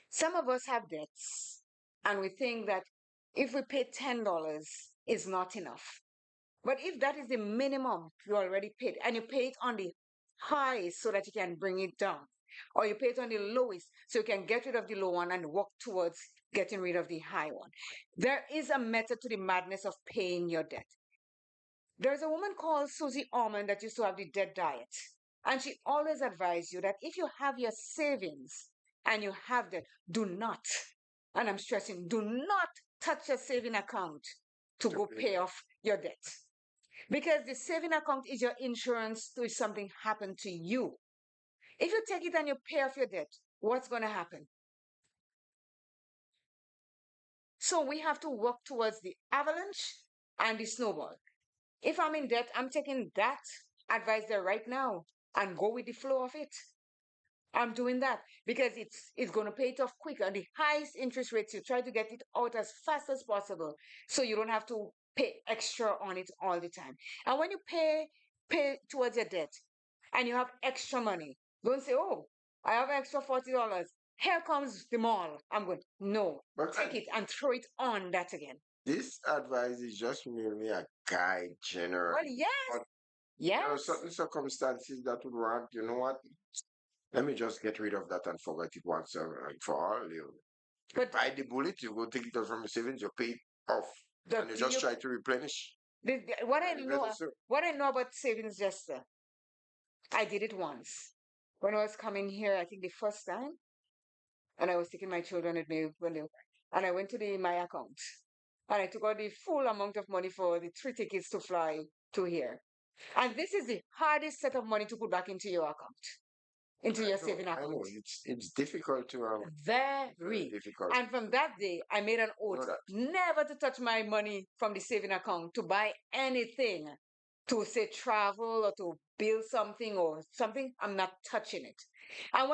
Some of us have debts and we think that if we pay $10 is not enough. But if that is the minimum you already paid and you pay it on the highest so that you can bring it down, or you pay it on the lowest so you can get rid of the low one and work towards getting rid of the high one. There is a method to the madness of paying your debt. There's a woman called Susie Orman that used to have the debt diet. And she always advised you that if you have your savings and you have debt, do not, and I'm stressing, do not touch your saving account to go pay off your debt. Because the saving account is your insurance to if something happened to you. If you take it and you pay off your debt, what's going to happen? So we have to work towards the avalanche and the snowball. If I'm in debt, I'm taking that advice there right now and go with the flow of it. I'm doing that because it's going to pay it off quicker. The highest interest rates, you try to get it out as fast as possible so you don't have to pay extra on it all the time. And when you pay towards your debt and you have extra money, don't say, "Oh, I have extra $40. Here comes the mall." I'm going, no, But take it and throw it on that again. this advice is just merely a guide, general. Well, yes, But there are yes. certain circumstances that would warrant, you know what? Let me just get rid of that and forget it once and for all. You But bite the bullet, you go take it out from your savings, you pay it off, the, and you just try to replenish. what I Better know, so. what I know about savings, Jester, I did it once when I was coming here. I think the first time, and I was taking my children with me when they, and I went to my account. And I took out the full amount of money for the 3 tickets to fly to here. And this is the hardest set of money to put back into your account, into your saving I know account. it's difficult to very Very. difficult. And from that day, I made an You know oath that. never to touch my money from the saving account to buy anything, to say travel or to build something or something. I'm not touching it. And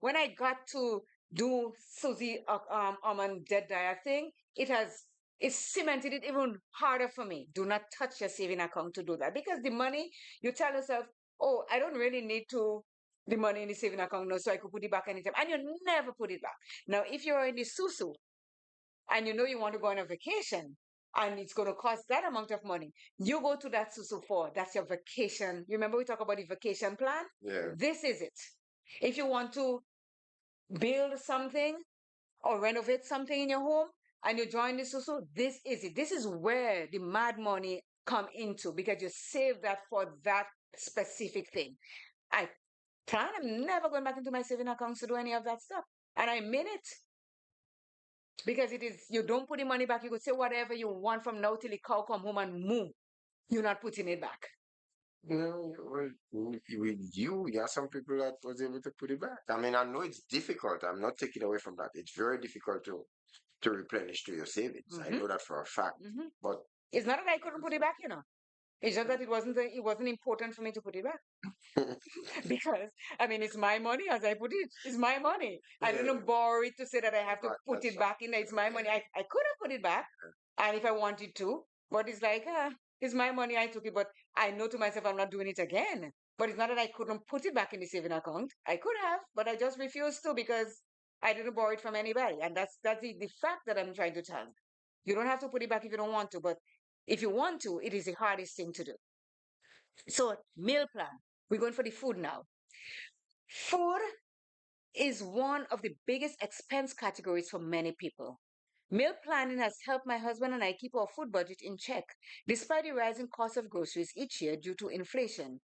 when I got to do Susie and Dead Diet thing, it cemented it even harder for me. Do not touch your saving account to do that because the money you tell yourself, oh, I don't really need to the money in the saving account now so I could put it back anytime. And you never put it back. Now, if you're in the susu and you know you want to go on a vacation and it's going to cost that amount of money, you go to that susu for that's your vacation. You remember we talked about the vacation plan? Yeah. This is it. If you want to build something or renovate something in your home and you join the susu, this is it. This is where the mad money come into because you save that for that specific thing. I plan I'm never going back into my saving accounts to do any of that stuff. And I mean it because it is you don't put the money back. You could say whatever you want from now till the cow come home and moo. You're not putting it back. No, well, with you, yeah, some people that was able to put it back. I mean, I know it's difficult. I'm not taking away from that. It's very difficult to replenish to your savings. I know that for a fact. Mm-hmm. But It's not that I couldn't put it back, you know. It's just that it wasn't important for me to put it back. Because I mean it's my money as I put it. It's my money. I yeah, didn't borrow it to say that I have to put that's it back in there. It's my money. I could have put it back and if I wanted to, but it's like it's my money, I took it, but I know to myself I'm not doing it again. But it's not that I couldn't put it back in the saving account. I could have, but I just refused to because I didn't borrow it from anybody. And that's the fact that I'm trying to tell you. You don't have to put it back if you don't want to, but if you want to, it is the hardest thing to do. So meal plan. We're going for the food now. Food is one of the biggest expense categories for many people. Meal planning has helped my husband and I keep our food budget in check, despite the rising cost of groceries each year due to inflation.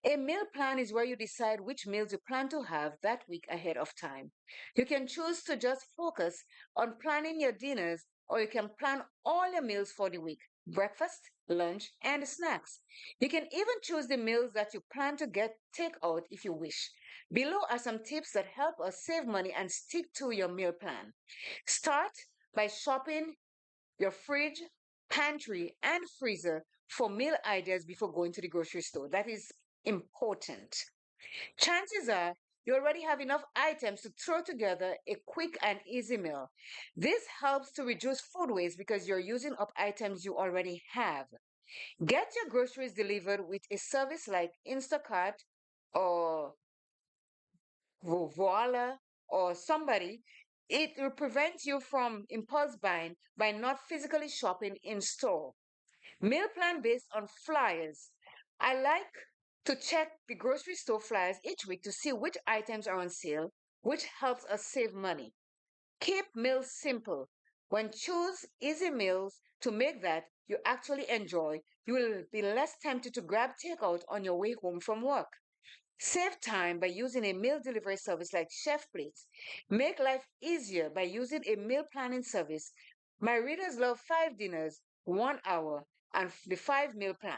A meal plan is where you decide which meals you plan to have that week ahead of time. You can choose to just focus on planning your dinners, or you can plan all your meals for the week breakfast, lunch, and snacks. You can even choose the meals that you plan to get takeout if you wish. Below are some tips that help us save money and stick to your meal plan. Start by shopping your fridge, pantry, and freezer for meal ideas before going to the grocery store. That is important. Chances are you already have enough items to throw together a quick and easy meal. This helps to reduce food waste because you're using up items you already have. Get your groceries delivered with a service like Instacart or Voila or somebody. It will prevent you from impulse buying by not physically shopping in store. Meal plan based on flyers. I like to check the grocery store flyers each week to see which items are on sale, which helps us save money. Keep meals simple. When choose easy meals to make that you actually enjoy, you will be less tempted to grab takeout on your way home from work. Save time by using a meal delivery service like Chef Plates. Make life easier by using a meal planning service. My readers love 5 dinners, 1 hour, and the 5 meal plan.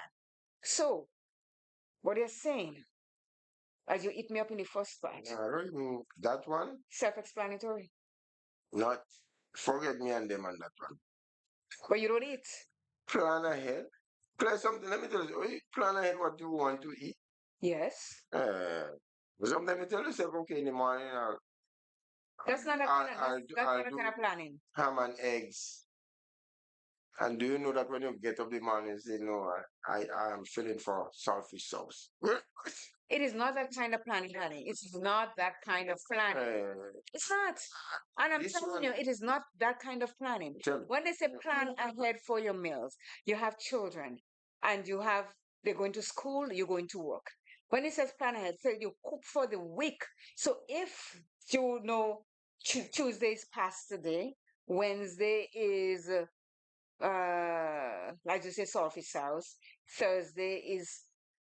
So, what you're saying as you eat me up in the first part, I don't even that one. self explanatory. Not forget me and them on that one. But you don't eat. Plan ahead. Plan something. Let me tell you. Plan ahead what you want to eat. Yes. Sometimes I tell yourself, okay, in the morning That's not a I'll, kind of I'll, do, that's I'll not a kind do of planning. ham and eggs. And do you know that when you get up in the morning, you say, no, I am feeling for saltfish sauce. It is not that kind of planning, honey. It's not that kind of planning. It's not. And I'm This telling one, you, it is not that kind of planning. tell me. When they say plan ahead for your meals, you have children and they're going to school, you're going to work. When it says plan ahead, say you cook for the week. So if you know Tuesday is past today, Wednesday is like you say, salty sauce. Thursday is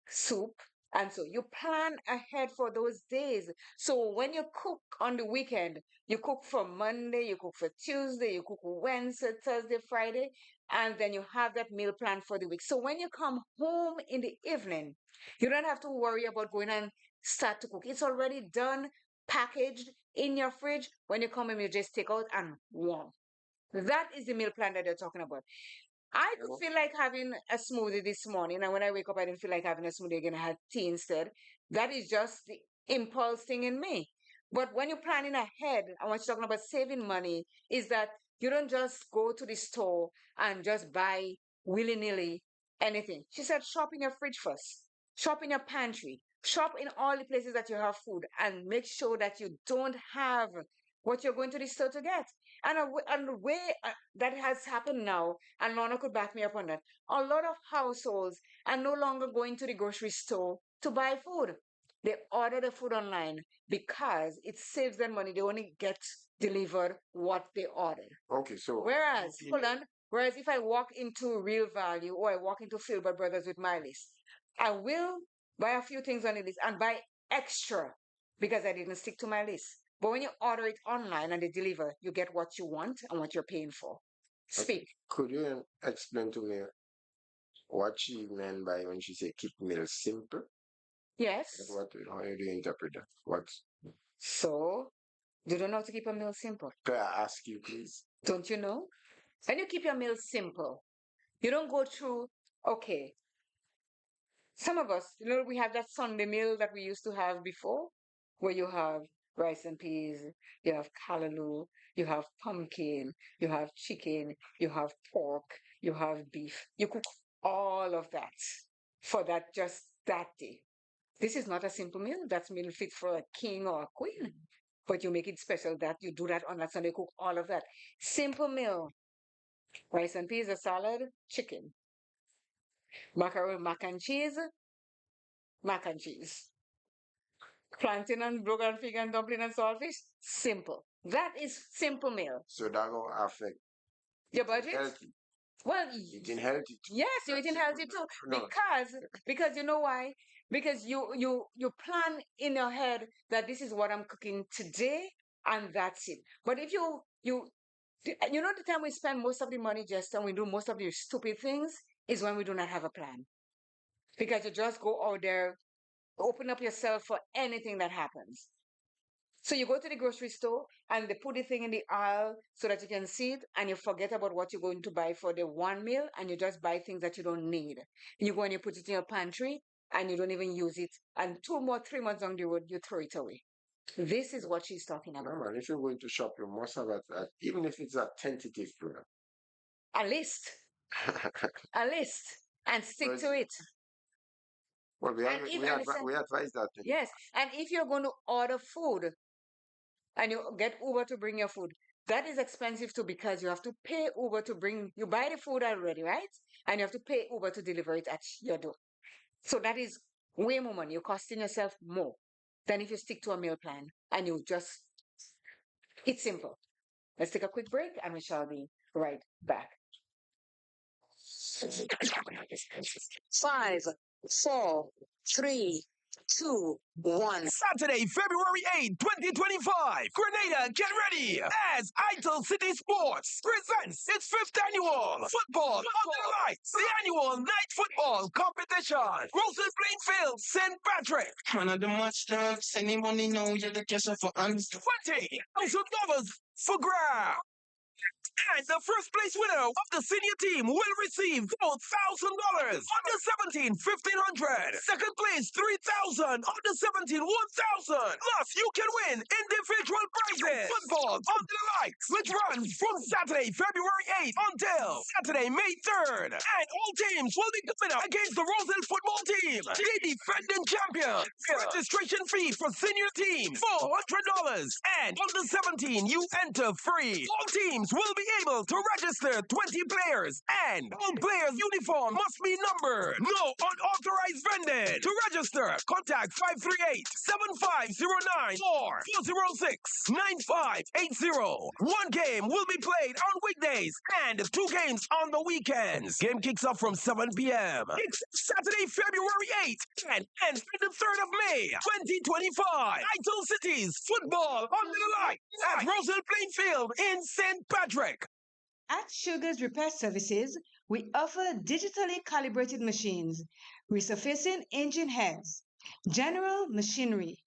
soup. And so you plan ahead for those days. So when you cook on the weekend, you cook for Monday, you cook for Tuesday, you cook Wednesday, Thursday, Friday, and then you have that meal plan for the week. So when you come home in the evening, you don't have to worry about going and start to cook. It's already done, packaged in your fridge. When you come home, you just take out and warm. That is the meal plan that they're talking about. I could feel like having a smoothie this morning, and when I wake up, I didn't feel like having a smoothie again. I had tea instead. That is just the impulse thing in me. But when you're planning ahead, and when you're talking about saving money, is that you don't just go to the store and just buy willy nilly anything. She said, shop in your fridge first, shop in your pantry, shop in all the places that you have food, and make sure that you don't have what you're going to the store to get. And the way that has happened now, and Lorna could back me up on that, a lot of households are no longer going to the grocery store to buy food. They order the food online because it saves them money. They only get delivered what they ordered. Okay, so Whereas, hold on, whereas if I walk into Real Value or I walk into Filbert Brothers with my list, I will buy a few things on the list and buy extra because I didn't stick to my list. But when you order it online and they deliver, you get what you want and what you're paying for. Speak. could you explain to me what she meant by when she said keep meals simple? Yes. How do you interpret that? What? So, you don't know how to keep a meal simple. Could I ask you, please? Don't you know? When you keep your meal simple, you don't go through, okay, some of us, we have that Sunday meal that we used to have before, where you have rice and peas, you have callaloo, you have pumpkin, you have chicken, you have pork, you have beef. You cook all of that for that just that day. This is not a simple meal. That's meal fit for a king or a queen. But you make it special that you do that on that Sunday, cook all of that. Simple meal. Rice and peas, a salad, chicken. Macaroni, mac and cheese. Plantain and brogan fig and dumpling and saltfish. Simple. That is simple meal. So that will affect Your budget? healthy. Well, Eating healthy too. yes, you're eating healthy too. No. Because you know why? Because you plan in your head that this is what I'm cooking today and that's it. But if you know the time we spend most of the money just and we do most of the stupid things is when we do not have a plan. Because you just go out there, open up yourself for anything that happens. So you go to the grocery store and they put the thing in the aisle so that you can see it and you forget about what you're going to buy for the one meal and you just buy things that you don't need. You go and you put it in your pantry and you don't even use it. And 3 months down the road, you throw it away. This is what she's talking No, about. man, if you're going to shop, you must have even if it's a tentative plan. A list. A list. And stick to it. Well, we advise that. Yes. And if you're going to order food and you get Uber to bring your food, that is expensive too because you have to pay Uber to bring, you buy the food already, right? And you have to pay Uber to deliver it at your door. So that is way more money. You're costing yourself more than if you stick to a meal plan and you just, it's simple. Let's take a quick break and we shall be right back. 5, 4, 3, 2, 1. Saturday, February 8, 2025. Grenada, get ready as Idol City Sports presents its 5th annual Football Under the Lights, the annual night football competition. Roses Plainfield, St. Patrick. One of the much love, anybody know you're the Jester for uns. $20,000 for grab. And the first place winner of the senior team will receive $4,000. Under 17, 1,500. Second place, 3,000. Under 17, 1,000. Plus, you can win individual prizes. Football under the lights, which runs from Saturday, February 8th until Saturday, May 3rd. And all teams will be going up against the Roselle football team, the defending champion. Registration fee for senior team, $400. And under 17, you enter free. All teams will be able to register 20 players, and all players' uniform must be numbered. No unauthorized vendors evening. To register, contact 538-7509 or 406-9580. One game will be played on weekdays and two games on the weekends. Game kicks off from 7 p.m. It's Saturday, February 8th and ends the 3rd of May, 2025. Idol Cities football under the light at Roselle Plainfield in St. Patrick. At Sugar's Repair Services, we offer digitally calibrated machines, resurfacing engine heads, general machinery.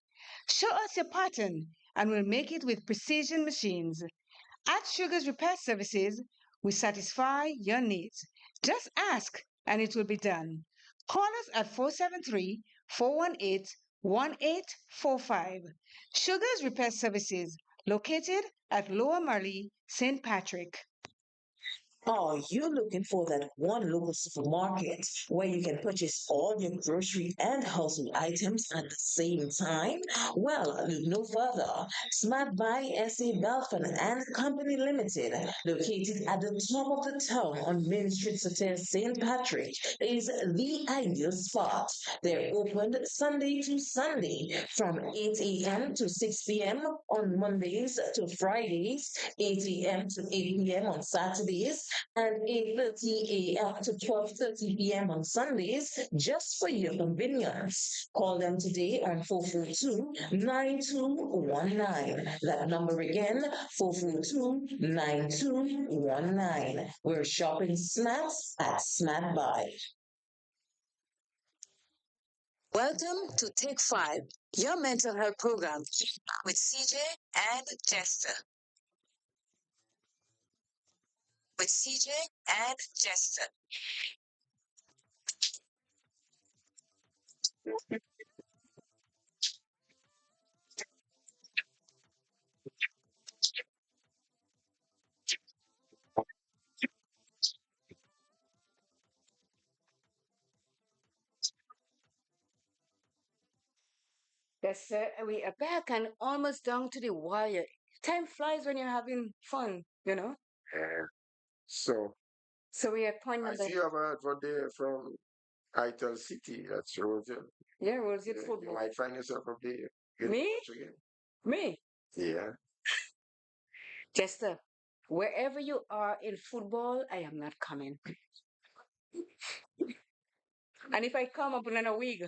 Show us your pattern and we'll make it with precision machines. At Sugar's Repair Services, we satisfy your needs. Just ask and it will be done. Call us at 473 418 1845. Sugar's Repair Services, located at Lower Marley, St. Patrick. Are you looking for that one local supermarket where you can purchase all your grocery and household items at the same time? Well, look no further. Smart Buy SA Belfon and Company Limited, located at the top of the town on Main Street, St. Patrick, is the ideal spot. They're open Sunday to Sunday from 8 a.m. to 6 p.m. on Mondays to Fridays, 8 a.m. to 8 p.m. on Saturdays, and 8:30 a.m. to 12:30 p.m. on Sundays, just for your convenience. Call them today on 442-9219. That number again, 442-9219. We're shopping snacks at Snack Buy. Welcome to Take 5, your mental health program with CJ and Jester. With CJ and Jester. Yes, sir. We are back and almost down to the wire. Time flies when you're having fun. Yeah. So So we are at point I number, see you have a advert there from Ital City. That's Roselle. yeah, was it You football? might find yourself up there. Get Me? watch again. Me? Yeah. Jester, wherever you are in football, I am not coming. And if I come up in a wig,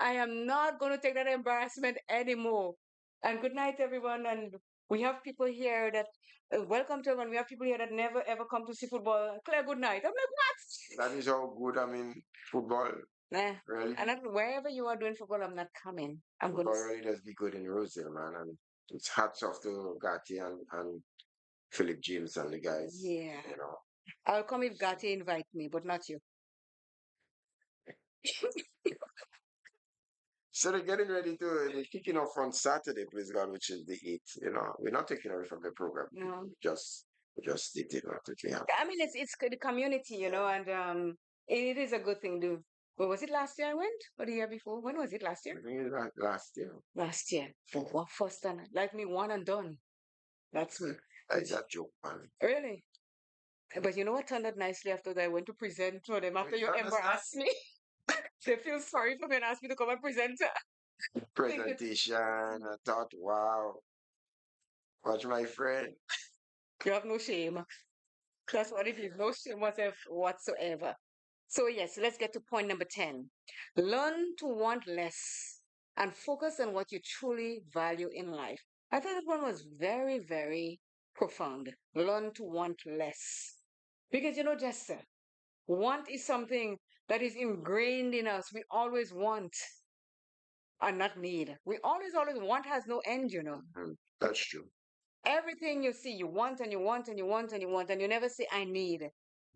I am not going to take that embarrassment anymore. And good night, everyone. And we have people here that, welcome to everyone. We have people here that never ever come to see football. Claire, good night. I'm like, That is how good football. what? Nah. Really? And not, wherever you are doing football, I'm not coming. I'm going to. Football really does be good in Roselle, man. And it's hats off to Gatti and Philip James and the guys. Yeah. You know. I'll come if Gatti invite me, but not you. So they're getting ready they're kicking off on Saturday, please God, which is the 8th. You know, we're not taking away from the program. No. Just stated what we have. I mean, it's the community, and it is a good thing to. Well, was it last year I went or the year before? When was it last year? I think it's last year. Last year. For what first time? Like me, one and done. That's me. That's a joke, man. Really? But you know what turned out nicely after that? I went to present for them after you That's embarrassed me. They feel sorry for me and asked me to come and present. presentation. I thought, wow, watch my friend. You have no shame. That's what it is. No shame whatsoever. So, yes, let's get to point number 10. Learn to want less and focus on what you truly value in life. I thought that one was very, very profound. Learn to want less. Because, Jester, want is something that is ingrained in us. We always want and not need. We always want has no end. That's true. Everything you see, you want and you want and you want and you want, and you never say, I need,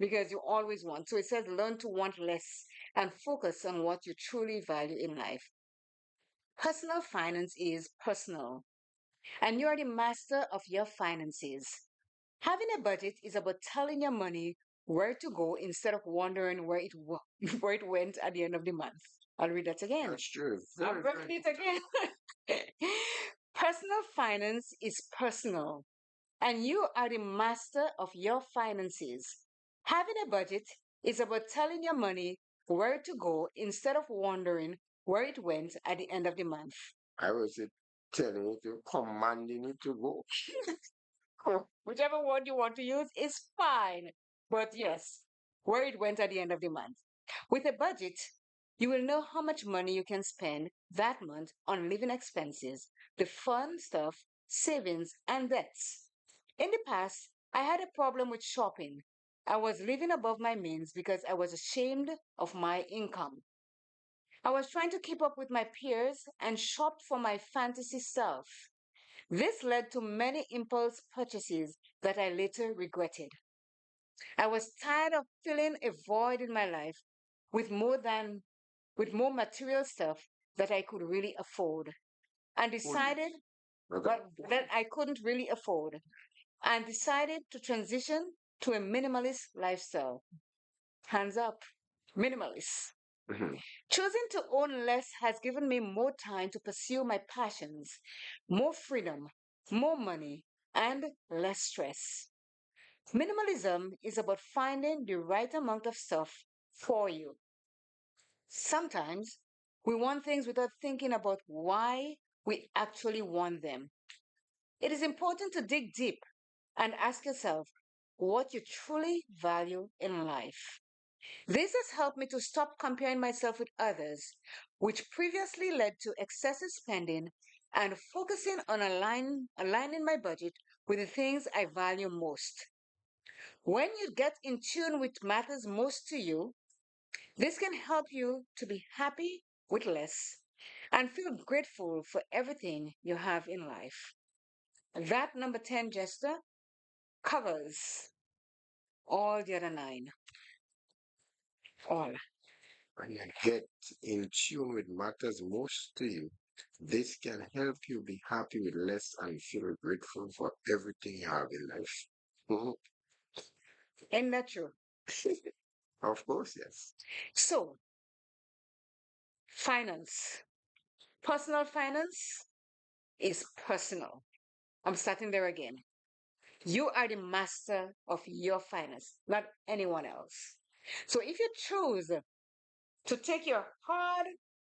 because you always want. So it says, learn to want less and focus on what you truly value in life. Personal finance is personal, and you are the master of your finances. Having a budget is about telling your money where to go instead of wondering where it went at the end of the month. I'll read that again. That's true. I'm repeating it again. Personal finance is personal, and you are the master of your finances. Having a budget is about telling your money where to go instead of wondering where it went at the end of the month. I was telling you to, commanding you to go. Whichever word you want to use is fine. But yes, where it went at the end of the month. With a budget, you will know how much money you can spend that month on living expenses, the fun stuff, savings, and debts. In the past, I had a problem with shopping. I was living above my means because I was ashamed of my income. I was trying to keep up with my peers and shopped for my fantasy self. This led to many impulse purchases that I later regretted. I was tired of filling a void in my life with more material stuff that I could really afford and decided Okay. that I couldn't really afford and decided to transition to a minimalist lifestyle. Hands up, minimalist. Mhm. Choosing to own less has given me more time to pursue my passions, more freedom, more money, and less stress. Minimalism is about finding the right amount of stuff for you. Sometimes we want things without thinking about why we actually want them. It is important to dig deep and ask yourself what you truly value in life. This has helped me to stop comparing myself with others, which previously led to excessive spending, and focusing on aligning my budget with the things I value most. When you get in tune with matters most to you, this can help you to be happy with less and feel grateful for everything you have in life. That number 10 gesture covers all the other nine. All. When you get in tune with matters most to you, this can help you be happy with less and feel grateful for everything you have in life. Mhm. Ain't that true? Of course, yes. So, finance. Personal finance is personal. I'm starting there again. You are the master of your finance, not anyone else. So if you choose to take your hard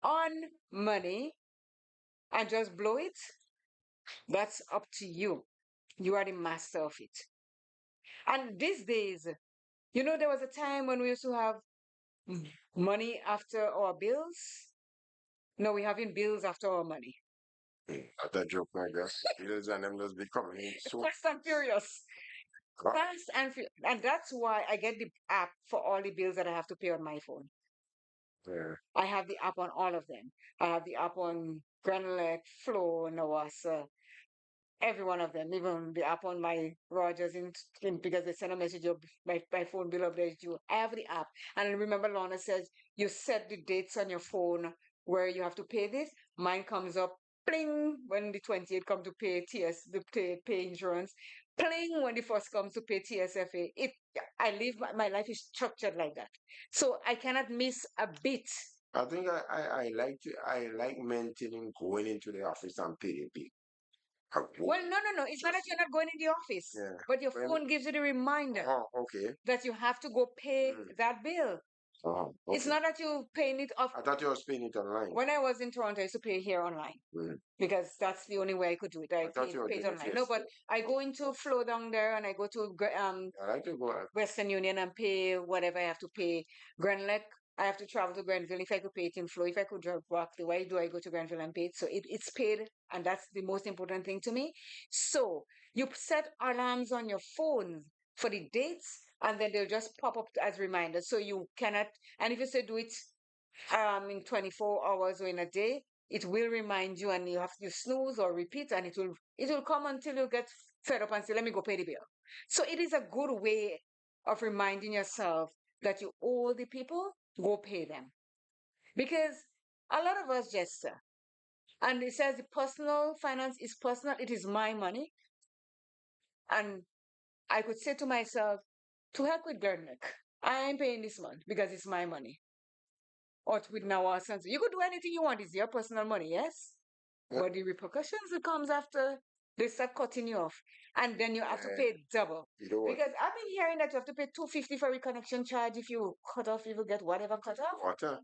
on money and just blow it, that's up to you. You are the master of it. And these days, there was a time when we used to have money after our bills. No, we're having bills after our money. That joke, my girl. Bills and them just becoming so Fast and furious. God. Fast and furious. And that's why I get the app for all the bills that I have to pay on my phone. Yeah. I have the app on all of them. I have the app on Granulec, Flow, Nawasa, every one of them, even the app on my Rogers because they send a message of my phone bill up there is due. I have the app. And remember Lorna says you set the dates on your phone where you have to pay this. Mine comes up pling when the 28th come to pay pay insurance. Pling when the first comes to pay TSFA. I live my life is structured like that. So I cannot miss a bit. I think I like maintaining going into the office and pay the bill. Well, no. It's not that you're not going in the office, Yeah. but your When, phone gives you the reminder oh, okay. that you have to go pay that bill. It's Okay. not that you paying it off. I thought you was paying it online. When I was in Toronto, I used to pay here online Mm. because that's the only way I could do it. I I thought you were pay it doing it online. No, but I go into Flow down there and I go to I like to go. Western Union and pay whatever I have to pay. Granlec, I have to travel to Granville. If I could pay it in Flow, if I could walk the way, do I go to Granville and pay it? So it's paid, and that's the most important thing to me. So you set alarms on your phone for the dates, and then they'll just pop up as reminders. So you cannot, and if you say do it in 24 hours or in a day, it will remind you, and you have to snooze or repeat, and it will come until you get fed up and say, let me go pay the bill. So it is a good way of reminding yourself that you owe the people, go pay them. Because a lot of us just and it says the personal finance is personal, it is my money. And I could say to myself, to heck with Gernich, I ain't paying this month because it's my money. Or with now you could do anything you want, it's your personal money, yes? Yeah. But the repercussions that comes after They start cutting you off, and then you have to Yeah, pay double. you know what? Because I've been hearing that you have to pay 250 for reconnection charge if you cut off, if you get whatever cut off. Water?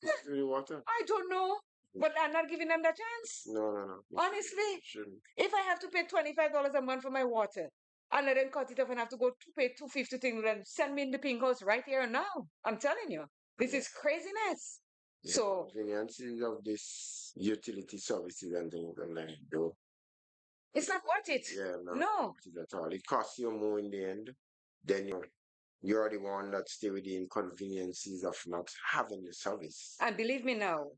Is it really water? I don't know, but I'm not giving them the chance. No, no, no. Honestly, Shouldn't. if I have to pay $25 a month for my water, and let them cut it off and have to go to pay 250 things, then send me in the pink house right here and now. I'm telling you, this Yeah. is craziness. The So conveniences of this utility services and things and like though. it's not worth it. Yeah, no, No. not at all. It costs you more in the end. Then you're the one that stay with the inconveniences of not having the service. And believe me now,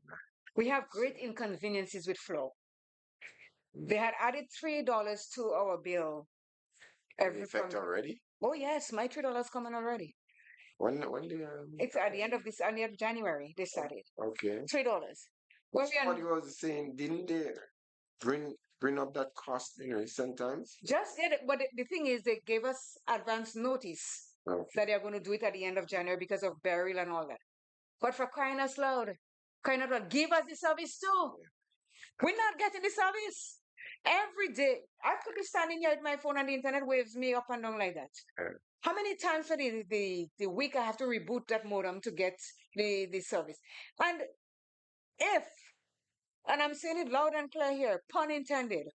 we have great inconveniences with Flow. They had added $3 to our bill In every effect from. already? Oh yes, my $3 coming already. When the It's at the end of January they started. okay. $3. Well, we Somebody are was saying, didn't they bring up that cost in recent times? just did it, but the thing is, they gave us advance notice Okay. that they are going to do it at the end of January because of burial and all that. But for crying out loud, give us the service too. We're not getting the service. Every day, I could be standing here with my phone and the internet waves me up and down like that. Yeah. How many times for the week I have to reboot that modem to get the service? And if, and I'm saying it loud and clear here, pun intended,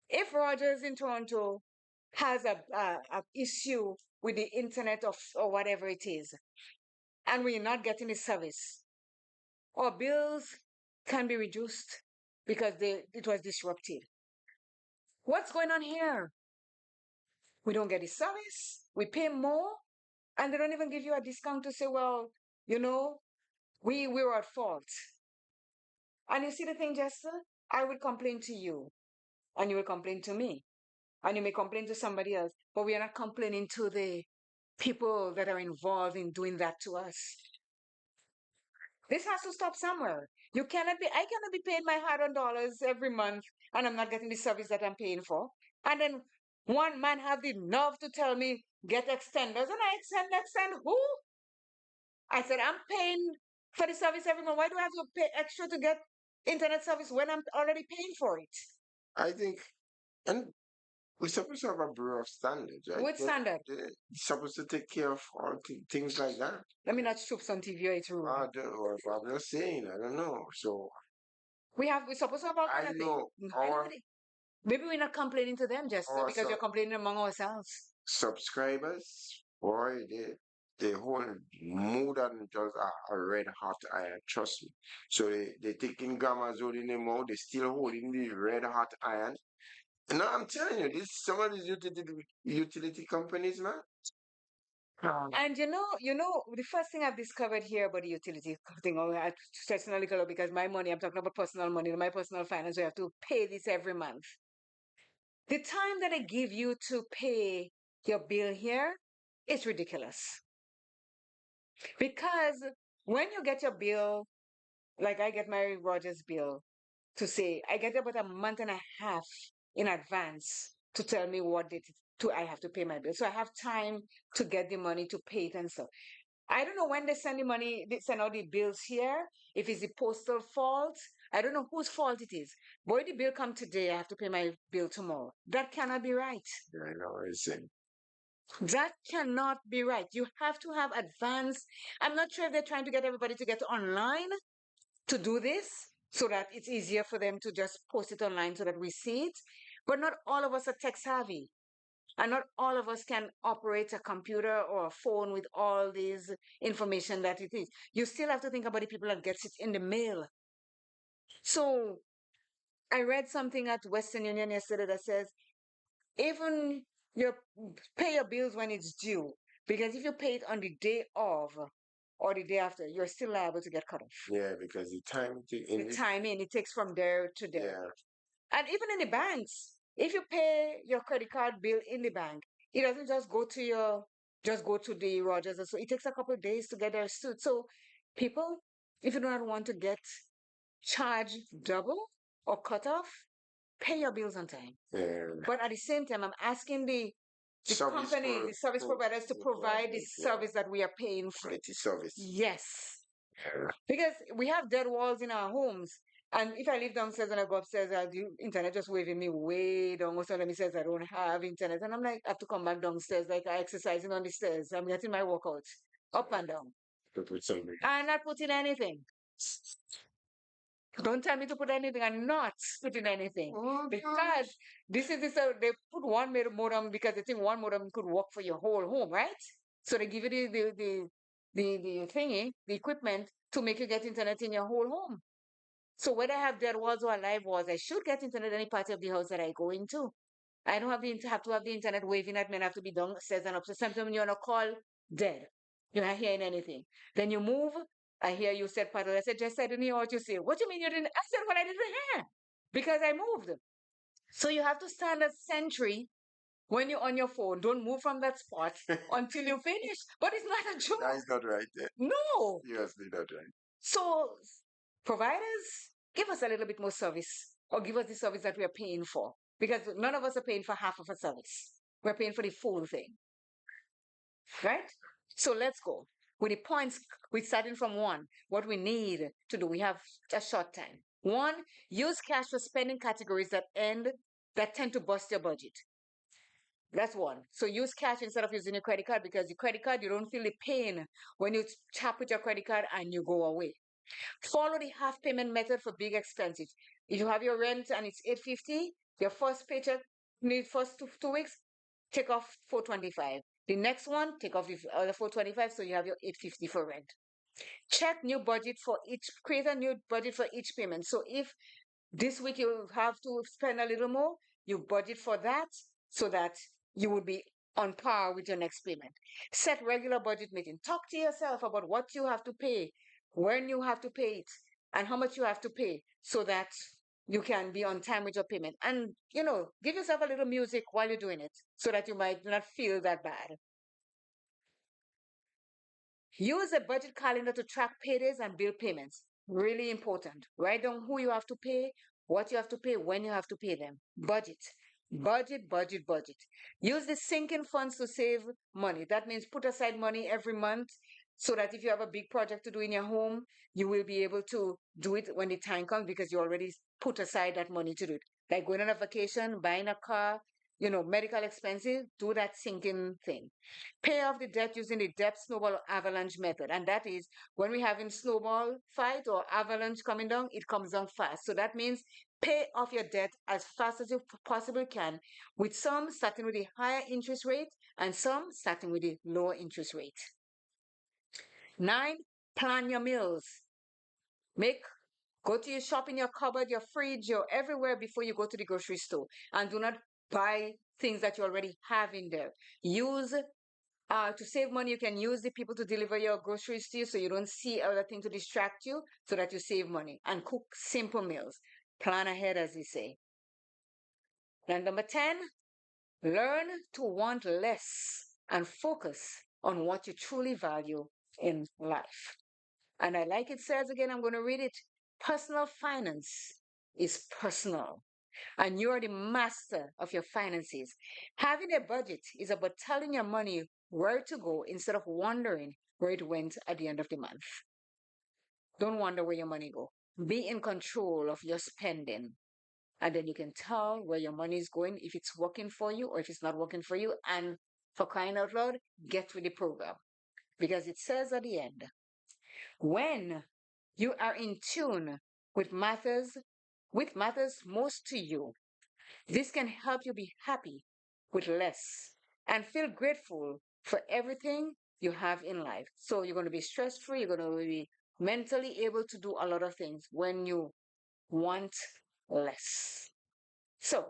if Rogers in Toronto has a issue with the internet or whatever it is, and we're not getting the service, our bills can be reduced because it was disrupted. What's going on here? We don't get the service, we pay more, and they don't even give you a discount to say, well, you know, we were at fault. And you see the thing, Jester? I will complain to you, and you will complain to me, and you may complain to somebody else, but we are not complaining to the people that are involved in doing that to us. This has to stop somewhere. I cannot be paying my hard-earned dollars every month, and I'm not getting the service that I'm paying for. And then one man have the nerve to tell me get extenders, and I extend who? I said I'm paying for the service every month. Why do I have to pay extra to get internet service when I'm already paying for it? I think, and we're supposed to have a bureau of standards, right? With standard. They're supposed to take care of all things like that. Let me not troops on TV or it's rude. Or if I'm not saying, I don't know. So We're supposed to have all kind I of know things. our Maybe we're not complaining to them just our because you're complaining among ourselves. subscribers, boy, they hold more than just a red hot iron. Trust me. So they taking gammas holding them out. They still holding the red hot iron. No, I'm telling you, this some of these utility companies, man. And the first thing I've discovered here about the utility thing, I'm stressing a little because my money, I'm talking about personal money, my personal finance, we have to pay this every month. The time that I give you to pay your bill here is ridiculous. Because when you get your bill, like I get my Rogers bill to say, I get about a month and a half in advance to tell me what date I have to pay my bill. So I have time to get the money to pay it and stuff. I don't know when they send the money, they send out the bills here, if it's the postal fault. I don't know whose fault it is. Boy, the bill come today, I have to pay my bill tomorrow. That cannot be right. Yeah, I know what you're saying. That cannot be right. You have to have advance. I'm not sure if they're trying to get everybody to get online to do this so that it's easier for them to just post it online so that we see it. But not all of us are tech savvy. And not all of us can operate a computer or a phone with all this information that it is. You still have to think about the people that gets it in the mail. So I read something at Western Union yesterday that says even you pay your bills when it's due. Because if you pay it on the day of or the day after, you're still liable to get cut off. Yeah, because the time The timing, it takes from there to there. Yeah. And even in the banks, if you pay your credit card bill in the bank, it doesn't just go to the Rogers. So it takes a couple of days to get there stood. So people, if you do not want to get charged double or cut off, pay your bills on time. Yeah. But at the same time, I'm asking the service providers to provide the service that we are paying for. Quality service. Yes. Yeah. Because we have dead walls in our homes. And if I live downstairs and I go upstairs, I'll do internet just waving me way down. Or somebody says I don't have internet. And I'm like, I have to come back downstairs, like I exercising on the stairs. I'm getting my workouts up and down. To put something. I'm not putting anything. Don't tell me to put anything. I'm not putting anything. Because this is this, they put one modem because they think one modem could work for your whole home, right? So they give you the thingy, the equipment to make you get internet in your whole home. So whether I have dead walls or alive walls, I should get internet any part of the house that I go into. I don't have to have the internet waving at me and have to be downstairs and upstairs. Sometimes when you're on a call, dead. You're not hearing anything. Then you move. I hear you said, Paddle. I said, Jess, I didn't hear what you said. What do you mean you didn't? I said what I didn't hear because I moved. So you have to stand a sentry when you're on your phone. Don't move from that spot until you finish. But it's not a joke. That is not right there. No. Seriously, not right. So providers, give us a little bit more service or give us the service that we are paying for because none of us are paying for half of a service. We're paying for the full thing, right? So let's go. With the points, we're starting from one. What we need to do, we have a short time. One, use cash for spending categories that tend to bust your budget. That's one. So use cash instead of using your credit card because your credit card, you don't feel the pain when you tap with your credit card and you go away. Follow the half payment method for big expenses. If you have your rent and it's $850, your first paycheck, the first 2 weeks, take off $425. The next one, take off the other $425, so you have your $850 for rent. Check new budget for each, create a new budget for each payment. So if this week you have to spend a little more, you budget for that so that you will be on par with your next payment. Set regular budget meeting. Talk to yourself about what you have to pay, when you have to pay it, and how much you have to pay so that you can be on time with your payment. And, give yourself a little music while you're doing it so that you might not feel that bad. Use a budget calendar to track paydays and bill payments. Really important. Write down who you have to pay, what you have to pay, when you have to pay them. Budget. Budget, budget, budget. Use the sinking funds to save money. That means put aside money every month so that if you have a big project to do in your home, you will be able to do it when the time comes because you already put aside that money to do it. Like going on a vacation, buying a car, medical expenses, do that sinking thing. Pay off the debt using the debt snowball avalanche method. And that is when we're having snowball fight or avalanche coming down, it comes down fast. So that means pay off your debt as fast as you possibly can, with some starting with a higher interest rate and some starting with a lower interest rate. 9, plan your meals. Go to your shop in your cupboard, your fridge, your everywhere before you go to the grocery store. And do not buy things that you already have in there. Use to save money, you can use the people to deliver your groceries to you so you don't see other things to distract you so that you save money. And cook simple meals. Plan ahead, as they say. And number 10, learn to want less and focus on what you truly value in life. And I like it says again, I'm going to read it. Personal finance is personal, and you are the master of your finances. Having a budget is about telling your money where to go instead of wondering where it went at the end of the month. Don't wonder where your money go. Be in control of your spending. And then you can tell where your money is going, if it's working for you or if it's not working for you. And for crying out loud, get with the program. Because it says at the end, when you are in tune with matters most to you, this can help you be happy with less and feel grateful for everything you have in life. So you're going to be stress free, you're going to be mentally able to do a lot of things when you want less. So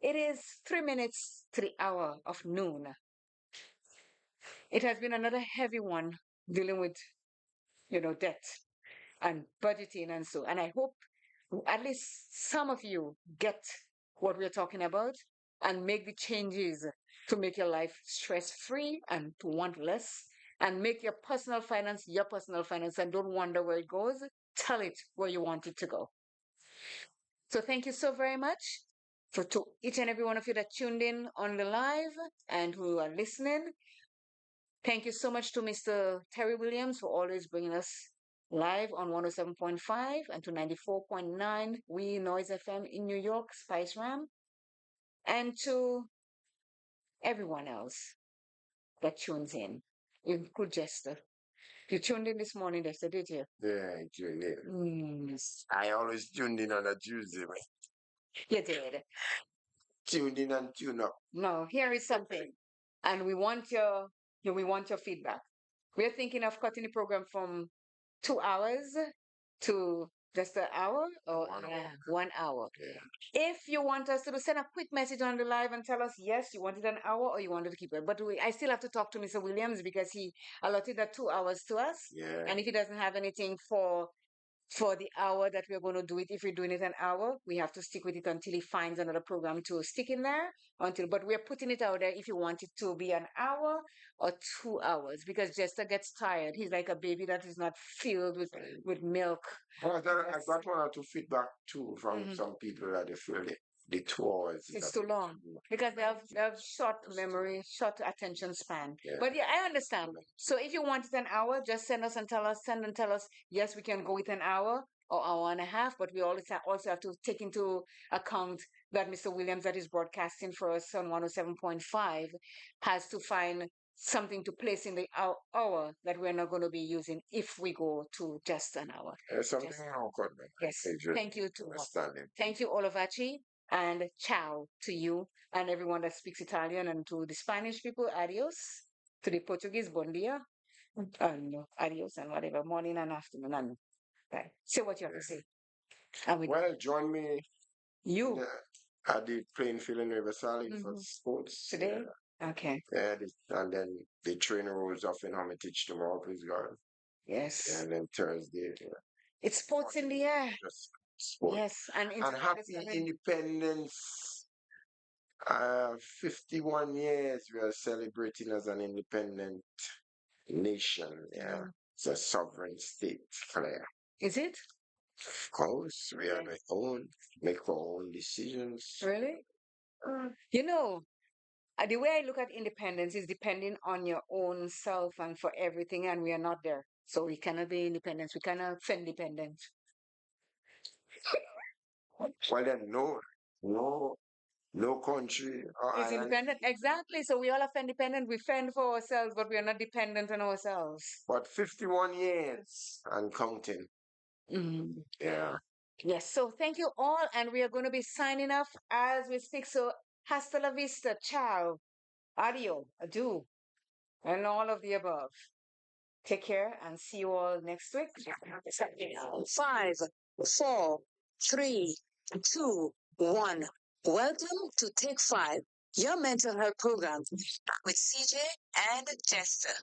it is 3 minutes to the hour of noon. It has been another heavy one dealing with, debt and budgeting and so. And I hope at least some of you get what we're talking about and make the changes to make your life stress free and to want less and make your personal finance and don't wonder where it goes. Tell it where you want it to go. So thank you so very much to each and every one of you that tuned in on the live and who are listening. Thank you so much to Mr. Terry Williams for always bringing us live on 107.5 and to 94.9 We Noise FM in New York, Spice Ram, and to everyone else that tunes in. Include Jester. You tuned in this morning, Jester, did you? Yeah, I tuned in. I always tuned in on a Tuesday, man. You did. Tuned in and tune up. No, here is something. And we want your feedback. We're thinking of cutting the program from 2 hours to just an hour or 1 hour. 1 hour. Yeah. If you want us to send a quick message on the live and tell us, yes, you wanted an hour or you wanted to keep it. But I still have to talk to Mr. Williams because he allotted that 2 hours to us. Yeah. And if he doesn't have anything for the hour that we're going to do it, if we're doing it an hour, we have to stick with it until he finds another program to stick in there. But we're putting it out there if you want it to be an hour or 2 hours because Jester gets tired. He's like a baby that is not filled with milk. Well, I got one or two feedback too from some people that they feel the 2 hours is It's a too bit long much. because they have short memory, short attention span. Yeah. But yeah, I understand. So if you want it an hour, just send and tell us, yes, we can go with an hour or hour and a half. But we also have to take into account that Mr. Williams, that is broadcasting for us on 107.5, has to find something to place in the hour that we're not going to be using if we go to just an hour. There's something Just- wrong with me. Yes. Thank you to understanding. Thank you, Olavachi, and ciao to you and everyone that speaks Italian, and to the Spanish people, adios. To the Portuguese, bon dia, and adios, and whatever, morning and afternoon. And right. Say what you have to say. And with Well, join me you at the playing field in Riverside for sports. today. Okay. Yeah, and then the training rules off in Hermitage tomorrow, please God. Yes. And then Thursday. It's sports in the air. Just sport. Yes. And happy independence. 51 years we are celebrating as an independent nation. Yeah. It's a sovereign state flair. Is it? Of course, we are our own, make our own decisions. Really? You know, the way I look at independence is depending on your own self and for everything, and we are not there. So we cannot be independent. We cannot be independent. Well, then, no country or Is island. independent? Exactly. So we all are independent. We fend for ourselves, but we are not dependent on ourselves. But 51 years and counting. Yeah. Yes. So thank you all, and we are going to be signing off as we speak. So hasta la vista, ciao, adio, adieu, and all of the above. Take care and see you all next week. 5, 4, 3, 2, 1. Welcome to Take 5, your mental health program with CJ and Jester.